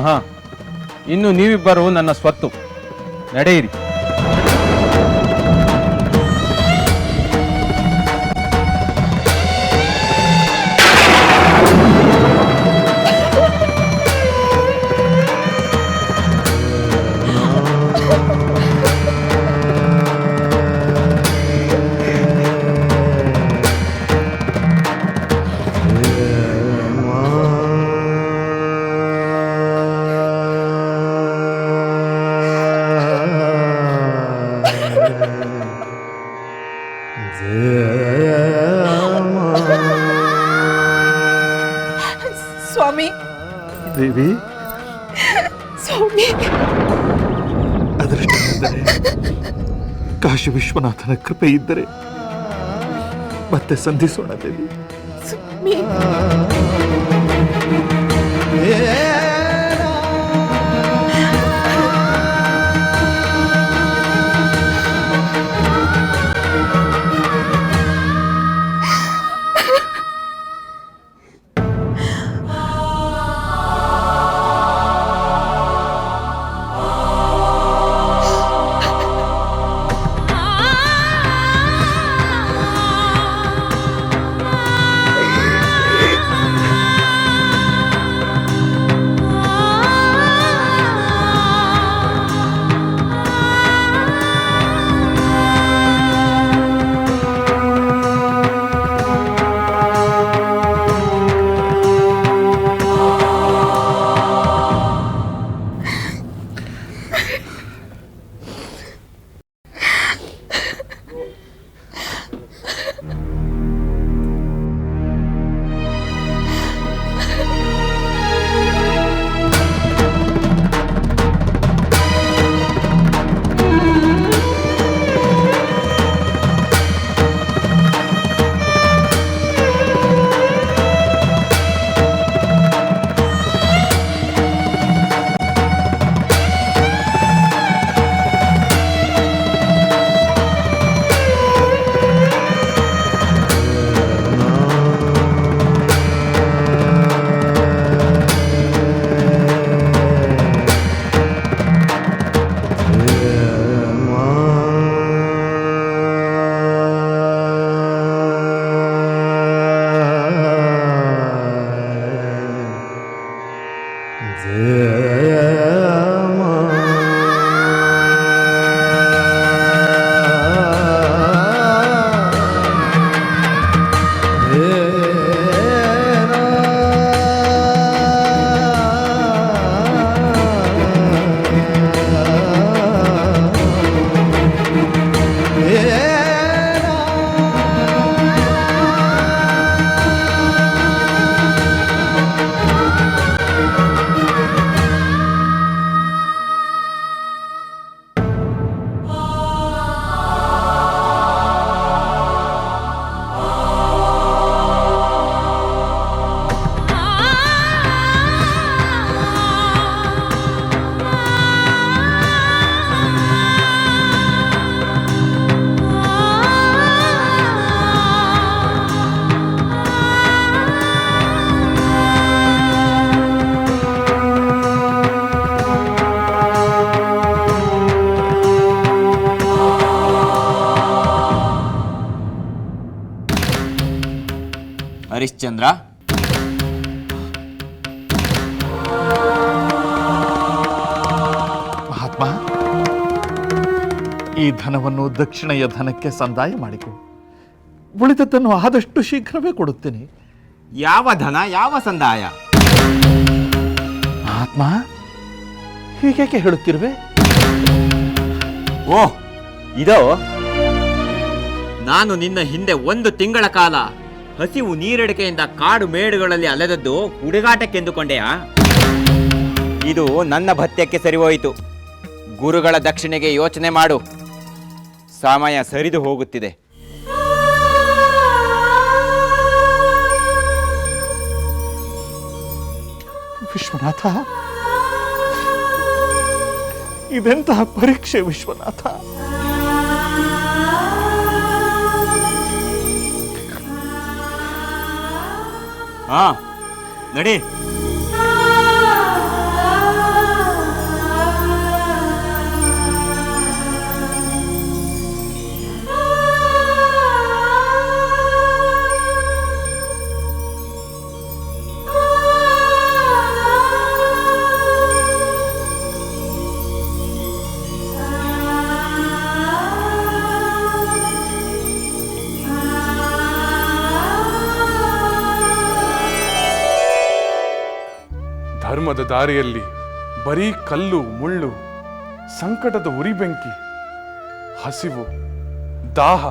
ಹಾ, ಇನ್ನು ನೀವಿಬ್ಬರು ನನ್ನ ಸ್ವತ್ತು. ನಡೆಯಿರಿ. ಸ್ವಾಮಿ, ದೇವಿ, ಸ್ವಾಮಿ, ಅದೃಷ್ಟವೆಂದರೆ ಕಾಶಿ ವಿಶ್ವನಾಥನ ಕೃಪೆ ಇದ್ದರೆ ಮತ್ತೆ ಸಂಧಿಸೋಣ ದೇವಿ. ಸ್ವಾಮಿ. ಹರಿಶ್ಚಂದ್ರ, ಮಹಾತ್ಮ, ಈ ಧನವನ್ನು ದಕ್ಷಿಣೆಯ ಧನಕ್ಕೆ ಸಂದಾಯ ಮಾಡಿಕೊ. ಉಳಿದದ್ದನ್ನು ಆದಷ್ಟು ಶೀಘ್ರವೇ ಕೊಡುತ್ತೇನೆ. ಯಾವ ಧನ, ಯಾವ ಸಂದಾಯ? ಮಹಾತ್ಮ, ಹೀಗೇಕೆ ಹೇಳುತ್ತಿರುವೆ? ಓಹ್, ಇದೋ ನಾನು ನಿನ್ನ ಹಿಂದೆ 1 ತಿಂಗಳ ಕಾಲ ಹಸಿವು ನೀರಡಿಕೆಯಿಂದ ಕಾಡು ಮೇಡುಗಳಲ್ಲಿ ಅಲೆದದ್ದು ಹುಡುಗಾಟಕ್ಕೆಂದುಕೊಂಡೆಯಾ? ಇದು ನನ್ನ ಭತ್ಯಕ್ಕೆ ಸರಿಹೋಯಿತು. ಗುರುಗಳ ದಕ್ಷಿಣೆಗೆ ಯೋಚನೆ ಮಾಡು. ಸಮಯ ಸರಿದು ಹೋಗುತ್ತಿದೆ. ವಿಶ್ವನಾಥ, ಇದೆಂತಹ ಪರೀಕ್ಷೆ ವಿಶ್ವನಾಥ. ಹಾ, ನಡಿ. ಧರ್ಮದ ದಾರಿಯಲ್ಲಿ ಬರೀ ಕಲ್ಲು ಮುಳ್ಳು, ಸಂಕಟದ ಉರಿಬೆಂಕಿ, ಹಸಿವು, ದಾಹ,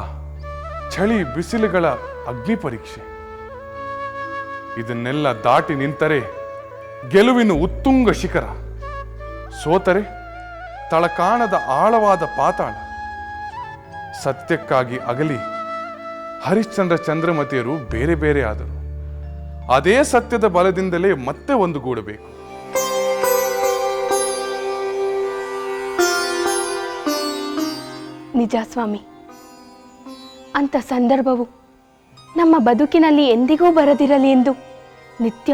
ಚಳಿ ಬಿಸಿಲುಗಳ ಅಗ್ನಿ ಪರೀಕ್ಷೆ. ಇದನ್ನೆಲ್ಲ ದಾಟಿ ನಿಂತರೆ ಗೆಲುವಿನ ಉತ್ತುಂಗ ಶಿಖರ, ಸೋತರೆ ತಳಕಾಣದ ಆಳವಾದ ಪಾತಾಳ. ಸತ್ಯಕ್ಕಾಗಿ ಅಗಲಿ ಹರಿಶ್ಚಂದ್ರ ಚಂದ್ರಮತಿಯರು ಬೇರೆ ಬೇರೆ ಆದರು. ಅದೇ ಸತ್ಯದ ಬಲದಿಂದಲೇ ಮತ್ತೆ ಒಂದುಗೂಡಬೇಕು. ನಿಜ ಸ್ವಾಮಿ, ಅಂಥ ಸಂದರ್ಭವು ನಮ್ಮ ಬದುಕಿನಲ್ಲಿ ಎಂದಿಗೂ ಬರದಿರಲಿ ಎಂದು ನಿತ್ಯ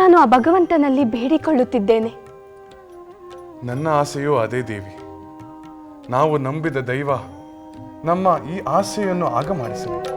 ನಾನು ಆ ಭಗವಂತನಲ್ಲಿ ಬೇಡಿಕೊಳ್ಳುತ್ತಿದ್ದೇನೆ. ನನ್ನ ಆಸೆಯೂ ಅದೇ ದೇವಿ. ನಾವು ನಂಬಿದ ದೈವ ನಮ್ಮ ಈ ಆಸೆಯನ್ನು ಆಗ ಮಾಡಿಸಬೇಕು.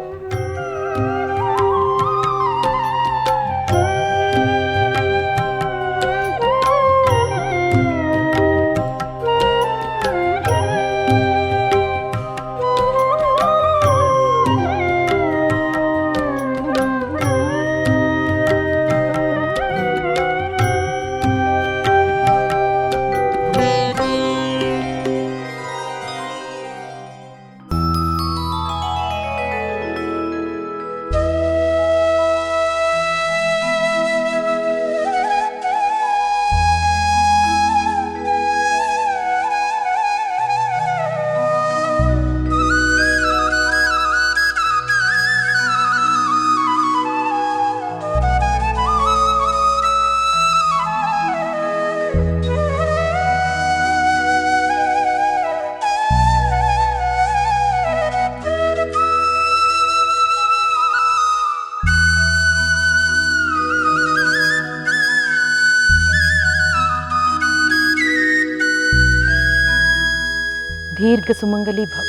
ದೀರ್ಘ ಸುಮಂಗಲಿ ಭವ.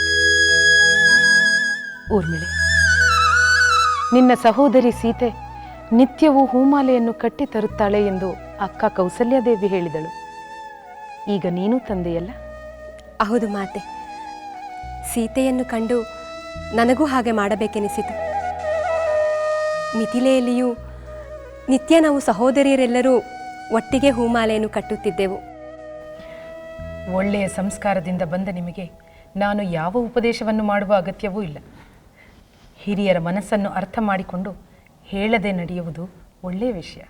ಊರ್ಮಿಳೆ, ನಿನ್ನ ಸಹೋದರಿ ಸೀತೆ ನಿತ್ಯವೂ ಹೂಮಾಲೆಯನ್ನು ಕಟ್ಟಿ ತರುತ್ತಾಳೆ ಎಂದು ಅಕ್ಕ ಕೌಸಲ್ಯಾದೇವಿ ಹೇಳಿದಳು. ಈಗ ನೀನು ತಂದೆಯಲ್ಲ? ಹೌದು ಮಾತೆ. ಸೀತೆಯನ್ನು ಕಂಡು ನನಗೂ ಹಾಗೆ ಮಾಡಬೇಕೆನಿಸಿತು. ಮಿಥಿಲೆಯಲ್ಲಿಯೂ ನಿತ್ಯ ನಾವು ಸಹೋದರಿಯರೆಲ್ಲರೂ ಒಟ್ಟಿಗೆ ಹೂಮಾಲೆಯನ್ನು ಕಟ್ಟುತ್ತಿದ್ದೆವು. ಒಳ್ಳೆಯ ಸಂಸ್ಕಾರದಿಂದ ಬಂದ ನಿಮಗೆ ನಾನು ಯಾವ ಉಪದೇಶವನ್ನು ಮಾಡುವ ಅಗತ್ಯವೂ ಇಲ್ಲ. ಹಿರಿಯರ ಮನಸ್ಸನ್ನು ಅರ್ಥ ಮಾಡಿಕೊಂಡು ಹೇಳದೆ ನಡೆಯುವುದು ಒಳ್ಳೆಯ ವಿಷಯ.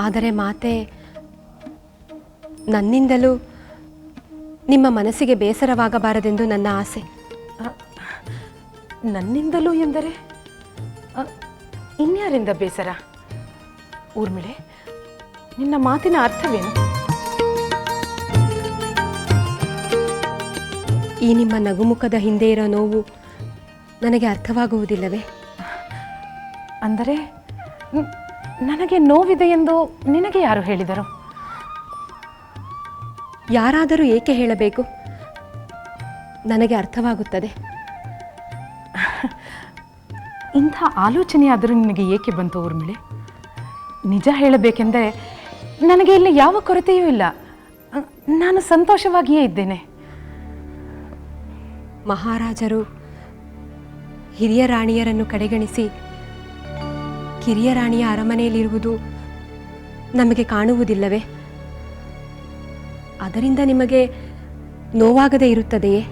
ಆದರೆ ಮಾತೆ, ನನ್ನಿಂದಲೂ ನಿಮ್ಮ ಮನಸ್ಸಿಗೆ ಬೇಸರವಾಗಬಾರದೆಂದು ನನ್ನ ಆಸೆ. ನನ್ನಿಂದಲೂ ಎಂದರೆ ಇನ್ಯಾರಿಂದ ಬೇಸರ? ಊರ್ಮಿಳೆ, ನಿನ್ನ ಮಾತಿನ ಅರ್ಥವೇನು? ಈ ನಿಮ್ಮ ನಗುಮುಖದ ಹಿಂದೆ ಇರೋ ನೋವು ನನಗೆ ಅರ್ಥವಾಗುವುದಿಲ್ಲವೇ? ಅಂದರೆ ನನಗೆ ನೋವಿದೆ ಎಂದು ನಿನಗೆ ಯಾರು ಹೇಳಿದರು? ಯಾರಾದರೂ ಏಕೆ ಹೇಳಬೇಕು? ನನಗೆ ಅರ್ಥವಾಗುತ್ತದೆ. ಇಂಥ ಆಲೋಚನೆ ಆದರೂ ನಿನಗೆ ಏಕೆ ಬಂತು ಊರ್ಮಿಳೆ? ನಿಜ ಹೇಳಬೇಕೆಂದರೆ ನನಗೆ ಇಲ್ಲಿ ಯಾವ ಕೊರತೆಯೂ ಇಲ್ಲ. ನಾನು ಸಂತೋಷವಾಗಿಯೇ ಇದ್ದೇನೆ. ಮಹಾರಾಜರು ಹಿರಿಯ ರಾಣಿಯರನ್ನು ಕಡೆಗಣಿಸಿ ಕಿರಿಯ ರಾಣಿಯ ಅರಮನೆಯಲ್ಲಿರುವುದು ನಮಗೆ ಕಾಣುವುದಿಲ್ಲವೇ? ಅದರಿಂದ ನಿಮಗೆ ನೋವಾಗದೇ ಇರುತ್ತದೆಯೇ?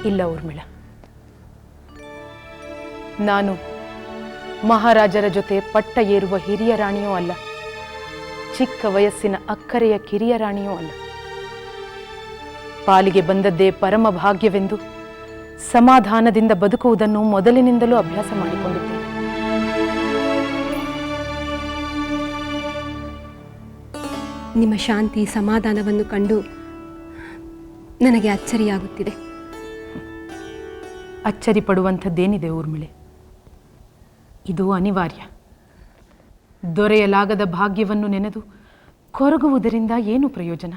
ಇಲ್ಲ ಊರ್ಮಿಳ, ನಾನು ಮಹಾರಾಜರ ಜೊತೆ ಪಟ್ಟ ಏರುವ ಹಿರಿಯ ರಾಣಿಯೂ ಅಲ್ಲ, ಚಿಕ್ಕ ವಯಸ್ಸಿನ ಅಕ್ಕರೆಯ ಕಿರಿಯ ರಾಣಿಯೂ ಅಲ್ಲ. ಪಾಲಿಗೆ ಬಂದದ್ದೇ ಪರಮ ಭಾಗ್ಯವೆಂದು ಸಮಾಧಾನದಿಂದ ಬದುಕುವುದನ್ನು ಮೊದಲಿನಿಂದಲೂ ಅಭ್ಯಾಸ ಮಾಡಿಕೊಂಡಿದ್ದೇನೆ. ನಿಮ್ಮ ಶಾಂತಿ ಸಮಾಧಾನವನ್ನು ಕಂಡು ನನಗೆ ಅಚ್ಚರಿಯಾಗುತ್ತಿದೆ. ಅಚ್ಚರಿ ಪಡುವಂಥದ್ದೇನಿದೆ ಊರ್ಮಿಳೆ? ಇದು ಅನಿವಾರ್ಯ. ದೊರೆಯಲಾಗದ ಭಾಗ್ಯವನ್ನು ನೆನೆದು ಕೊರಗುವುದರಿಂದ ಏನು ಪ್ರಯೋಜನ?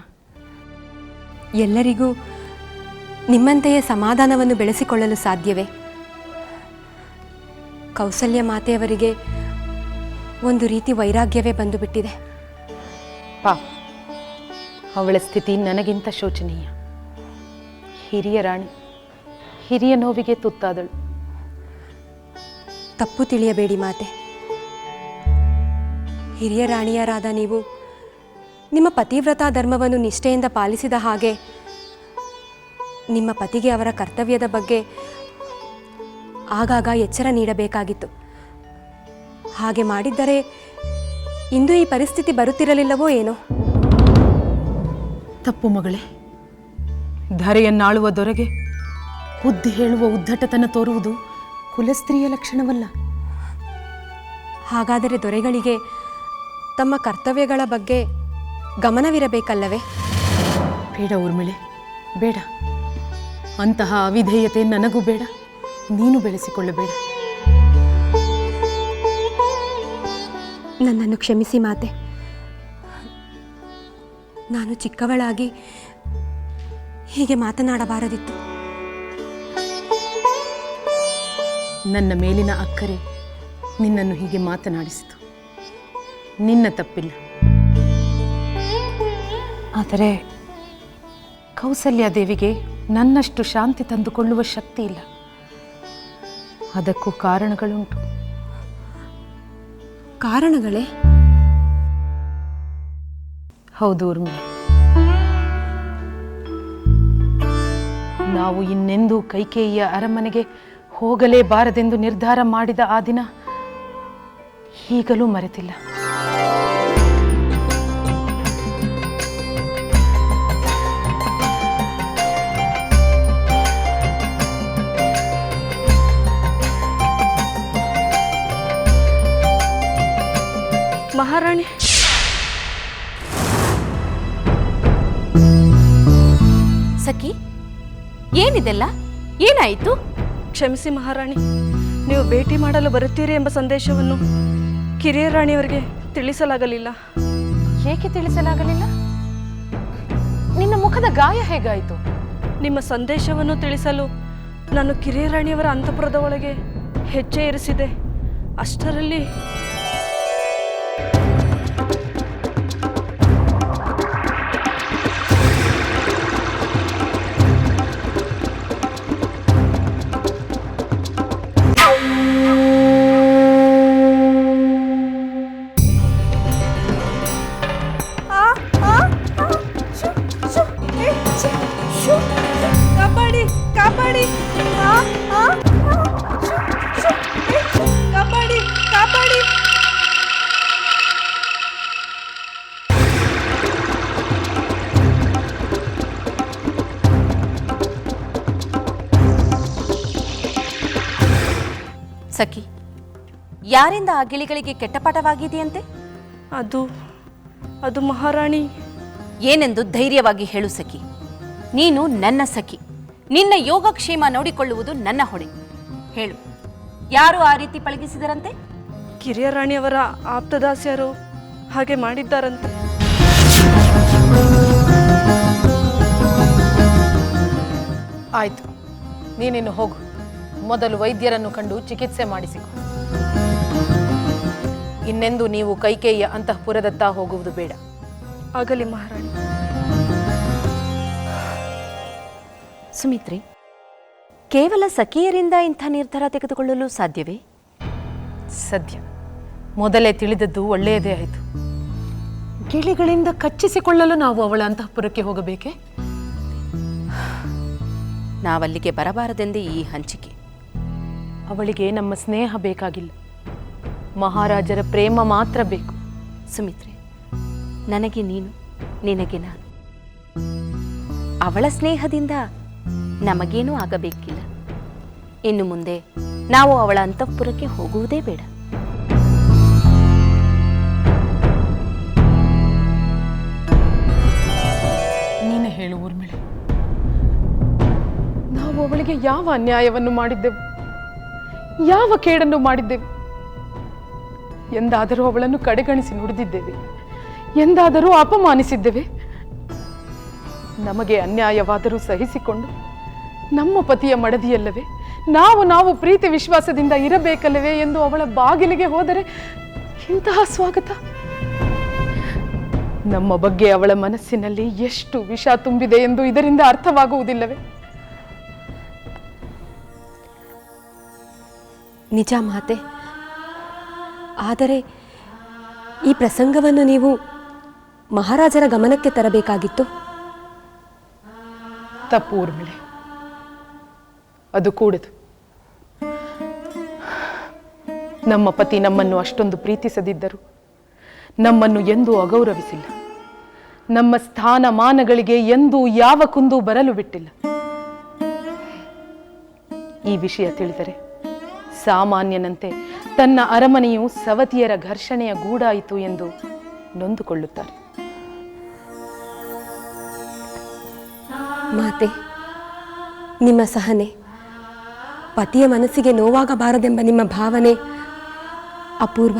ಎಲ್ಲರಿಗೂ ನಿಮ್ಮಂತೆಯೇ ಸಮಾಧಾನವನ್ನು ಬೆಳೆಸಿಕೊಳ್ಳಲು ಸಾಧ್ಯವೇ? ಕೌಸಲ್ಯ ಮಾತೆಯವರಿಗೆ ಒಂದು ರೀತಿ ವೈರಾಗ್ಯವೇ ಬಂದುಬಿಟ್ಟಿದೆ. ಪಾಪ, ಅವಳ ಸ್ಥಿತಿ ನನಗಿಂತ ಶೋಚನೀಯ. ಹಿರಿಯ ರಾಣಿ ಹಿರಿಯ ನೋವಿಗೆ ತುತ್ತಾದಳು. ತಪ್ಪು ತಿಳಿಯಬೇಡಿ ಮಾತೆ. ಹಿರಿಯ ರಾಣಿಯರಾದ ನೀವು ನಿಮ್ಮ ಪತಿವ್ರತಾ ಧರ್ಮವನ್ನು ನಿಷ್ಠೆಯಿಂದ ಪಾಲಿಸಿದ ಹಾಗೆ ನಿಮ್ಮ ಪತಿಗೆ ಅವರ ಕರ್ತವ್ಯದ ಬಗ್ಗೆ ಆಗಾಗ ಎಚ್ಚರ ನೀಡಬೇಕಾಗಿತ್ತು. ಹಾಗೆ ಮಾಡಿದ್ದರೆ ಇಂದು ಈ ಪರಿಸ್ಥಿತಿ ಬರುತ್ತಿರಲಿಲ್ಲವೋ ಏನೋ. ತಪ್ಪು ಮಗಳೇ. ಧರೆಯನ್ನಾಳುವ ದೊರೆಗೆ ಬುದ್ಧಿ ಹೇಳುವ ಉದ್ದಟತನ ತೋರುವುದು ಕುಲಸ್ತ್ರೀಯ ಲಕ್ಷಣವಲ್ಲ. ಹಾಗಾದರೆ ದೊರೆಗಳಿಗೆ ತಮ್ಮ ಕರ್ತವ್ಯಗಳ ಬಗ್ಗೆ ಗಮನವಿರಬೇಕಲ್ಲವೇ? ಬೇಡ ಊರ್ಮಿಳೆ, ಬೇಡ. ಅಂತಹ ಅವಿಧೇಯತೆ ನನಗೂ ಬೇಡ, ನೀನು ಬೆಳೆಸಿಕೊಳ್ಳಬೇಡ. ನನ್ನನ್ನು ಕ್ಷಮಿಸಿ ಮಾತೆ. ನಾನು ಚಿಕ್ಕವಳಾಗಿ ಹೀಗೆ ಮಾತನಾಡಬಾರದಿತ್ತು. ನನ್ನ ಮೇಲಿನ ಅಕ್ಕರೆ ನಿನ್ನನ್ನು ಹೀಗೆ ಮಾತನಾಡಿಸಿತು. ನಿನ್ನ ತಪ್ಪಿಲ್ಲ. ಆದರೆ ಕೌಸಲ್ಯಾದೇವಿಗೆ ನನ್ನಷ್ಟು ಶಾಂತಿ ತಂದುಕೊಳ್ಳುವ ಶಕ್ತಿ ಇಲ್ಲ. ಅದಕ್ಕೂ ಕಾರಣಗಳುಂಟು. ಕಾರಣಗಳೇ? ಹೌದು ಊರ್ಮಿಳೆ. ನಾವು ಇನ್ನೆಂದೂ ಕೈಕೇಯಿಯ ಅರಮನೆಗೆ ಹೋಗಲೇಬಾರದೆಂದು ನಿರ್ಧಾರ ಮಾಡಿದ ಆ ದಿನ ಈಗಲೂ ಮರೆತಿಲ್ಲ. ಮಹಾರಾಣಿ, ಸಖಿ, ಏನಿದೆಲ್ಲ? ಏನಾಯಿತು? ಕ್ಷಮಿಸಿ ಮಹಾರಾಣಿ, ನೀವು ಭೇಟಿ ಮಾಡಲು ಬರುತ್ತೀರಿ ಎಂಬ ಸಂದೇಶವನ್ನು ಕಿರಿಯ ರಾಣಿಯವರಿಗೆ ತಿಳಿಸಲಾಗಲಿಲ್ಲ. ಏಕೆ ತಿಳಿಸಲಾಗಲಿಲ್ಲ? ನಿನ್ನ ಮುಖದ ಗಾಯ ಹೇಗಾಯಿತು? ನಿಮ್ಮ ಸಂದೇಶವನ್ನು ತಿಳಿಸಲು ನಾನು ಕಿರಿಯ ರಾಣಿಯವರ ಅಂತಃಪುರದ ಒಳಗೆ ಹೆಜ್ಜೆ ಇರಿಸಿದೆ. ಅಷ್ಟರಲ್ಲಿ ಕಾಪಾಡಿ ಕಾಪಾಡಿ ಕಾಪಾಡಿ ಕಾಪಾಡಿ. ಸಖಿ, ಯಾರಿಂದ ಆ ಗಿಳಿಗಳಿಗೆ ಕೆಟ್ಟ ಪಾಠವಾಗಿದೆಯಂತೆ? ಅದು ಮಹಾರಾಣಿ. ಏನೆಂದು ಧೈರ್ಯವಾಗಿ ಹೇಳು ಸಖಿ. ನೀನು ನನ್ನ ಸಖಿ. ನಿನ್ನ ಯೋಗಕ್ಷೇಮ ನೋಡಿಕೊಳ್ಳುವುದು ನನ್ನ ಹೊಣೆ. ಹೇಳು, ಯಾರು ಆ ರೀತಿ ಪಳಗಿಸಿದರಂತೆ? ಕಿರಿಯ ರಾಣಿಯವರ ಆಪ್ತದಾಸ್ಯರು ಹಾಗೆ ಮಾಡಿದ್ದಾರಂತೆ. ಆಯ್ತು, ನೀನಿನ್ನು ಹೋಗು. ಮೊದಲು ವೈದ್ಯರನ್ನು ಕಂಡು ಚಿಕಿತ್ಸೆ ಮಾಡಿಸಿಕೊ. ಇನ್ನೆಂದು ನೀವು ಕೈಕೇಯಿಯ ಅಂತಃಪುರದತ್ತ ಹೋಗುವುದು ಬೇಡ. ಆಗಲಿ ಮಹಾರಾಣಿ. ಸುಮಿತ್ರೆ, ಕೇವಲ ಸಖಿಯರಿಂದ ಇಂಥ ನಿರ್ಧಾರ ತೆಗೆದುಕೊಳ್ಳಲು ಸಾಧ್ಯವೇ? ಸದ್ಯ ಮೊದಲೇ ತಿಳಿದದ್ದು ಒಳ್ಳೆಯದೇ ಆಯಿತು. ಗಿಳಿಗಳಿಂದ ಕಚ್ಚಿಸಿಕೊಳ್ಳಲು ನಾವು ಅವಳ ಅಂತಃಪುರಕ್ಕೆ ಹೋಗಬೇಕೆ? ನಾವಲ್ಲಿಗೆ ಬರಬಾರದೆಂದೇ ಈ ಹಂಚಿಕೆ. ಅವಳಿಗೆ ನಮ್ಮ ಸ್ನೇಹ ಬೇಕಾಗಿಲ್ಲ, ಮಹಾರಾಜರ ಪ್ರೇಮ ಮಾತ್ರ ಬೇಕು. ಸುಮಿತ್ರೆ, ನನಗೆ ನೀನು, ನಿನಗೆ ನಾನು. ಅವಳ ಸ್ನೇಹದಿಂದ ನಮಗೇನೂ ಆಗಬೇಕಿಲ್ಲ. ಇನ್ನು ಮುಂದೆ ನಾವು ಅವಳ ಅಂತಃಪುರಕ್ಕೆ ಹೋಗುವುದೇ ಬೇಡ. ನೀನು ಹೇಳು ಊರ್ಮಿಳೆ, ನಾವು ಅವಳಿಗೆ ಯಾವ ಅನ್ಯಾಯವನ್ನು ಮಾಡಿದ್ದೆವು? ಯಾವ ಕೇಡನ್ನು ಮಾಡಿದ್ದೆವು? ಎಂದಾದರೂ ಅವಳನ್ನು ಕಡೆಗಣಿಸಿ ನುಡಿದಿದ್ದೇವೆ? ಎಂದಾದರೂ ಅಪಮಾನಿಸಿದ್ದೇವೆ? ನಮಗೆ ಅನ್ಯಾಯವಾದರೂ ಸಹಿಸಿಕೊಂಡು ನಮ್ಮ ಪತಿಯ ಮಡದಿಯಲ್ಲವೇ, ನಾವು ಪ್ರೀತಿ ವಿಶ್ವಾಸದಿಂದ ಇರಬೇಕಲ್ಲವೇ ಎಂದು ಅವಳ ಬಾಗಿಲಿಗೆ ಹೋದರೆ ಇಂತಹ ಸ್ವಾಗತ? ನಮ್ಮ ಬಗ್ಗೆ ಅವಳ ಮನಸ್ಸಿನಲ್ಲಿ ಎಷ್ಟು ವಿಷ ತುಂಬಿದೆ ಎಂದು ಇದರಿಂದ ಅರ್ಥವಾಗುವುದಿಲ್ಲವೇ? ನಿಜ ಮಾತೆ, ಆದರೆ ಈ ಪ್ರಸಂಗವನ್ನು ನೀವು ಮಹಾರಾಜರ ಗಮನಕ್ಕೆ ತರಬೇಕಾಗಿತ್ತು. ತಪ್ಪು ಊರ್ಮಿಳೆ, ಅದು ಕೂಡದು. ನಮ್ಮ ಪತಿ ನಮ್ಮನ್ನು ಅಷ್ಟೊಂದು ಪ್ರೀತಿಸದಿದ್ದರು ನಮ್ಮನ್ನು ಎಂದೂ ಅಗೌರವಿಸಿಲ್ಲ. ನಮ್ಮ ಸ್ಥಾನಮಾನಗಳಿಗೆ ಎಂದೂ ಯಾವ ಕುಂದೂ ಬರಲು ಬಿಟ್ಟಿಲ್ಲ. ಈ ವಿಷಯ ತಿಳಿದರೆ ಸಾಮಾನ್ಯನಂತೆ ತನ್ನ ಅರಮನೆಯು ಸವತಿಯರ ಘರ್ಷಣೆಯ ಗೂಡಾಯಿತು ಎಂದು ನೊಂದುಕೊಳ್ಳುತ್ತಾರೆ. ಮಾತೆ, ನಿಮ್ಮ ಸಹನೆ, ಪತಿಯ ಮನಸ್ಸಿಗೆ ನೋವಾಗಬಾರದೆಂಬ ನಿಮ್ಮ ಭಾವನೆ ಅಪೂರ್ವ.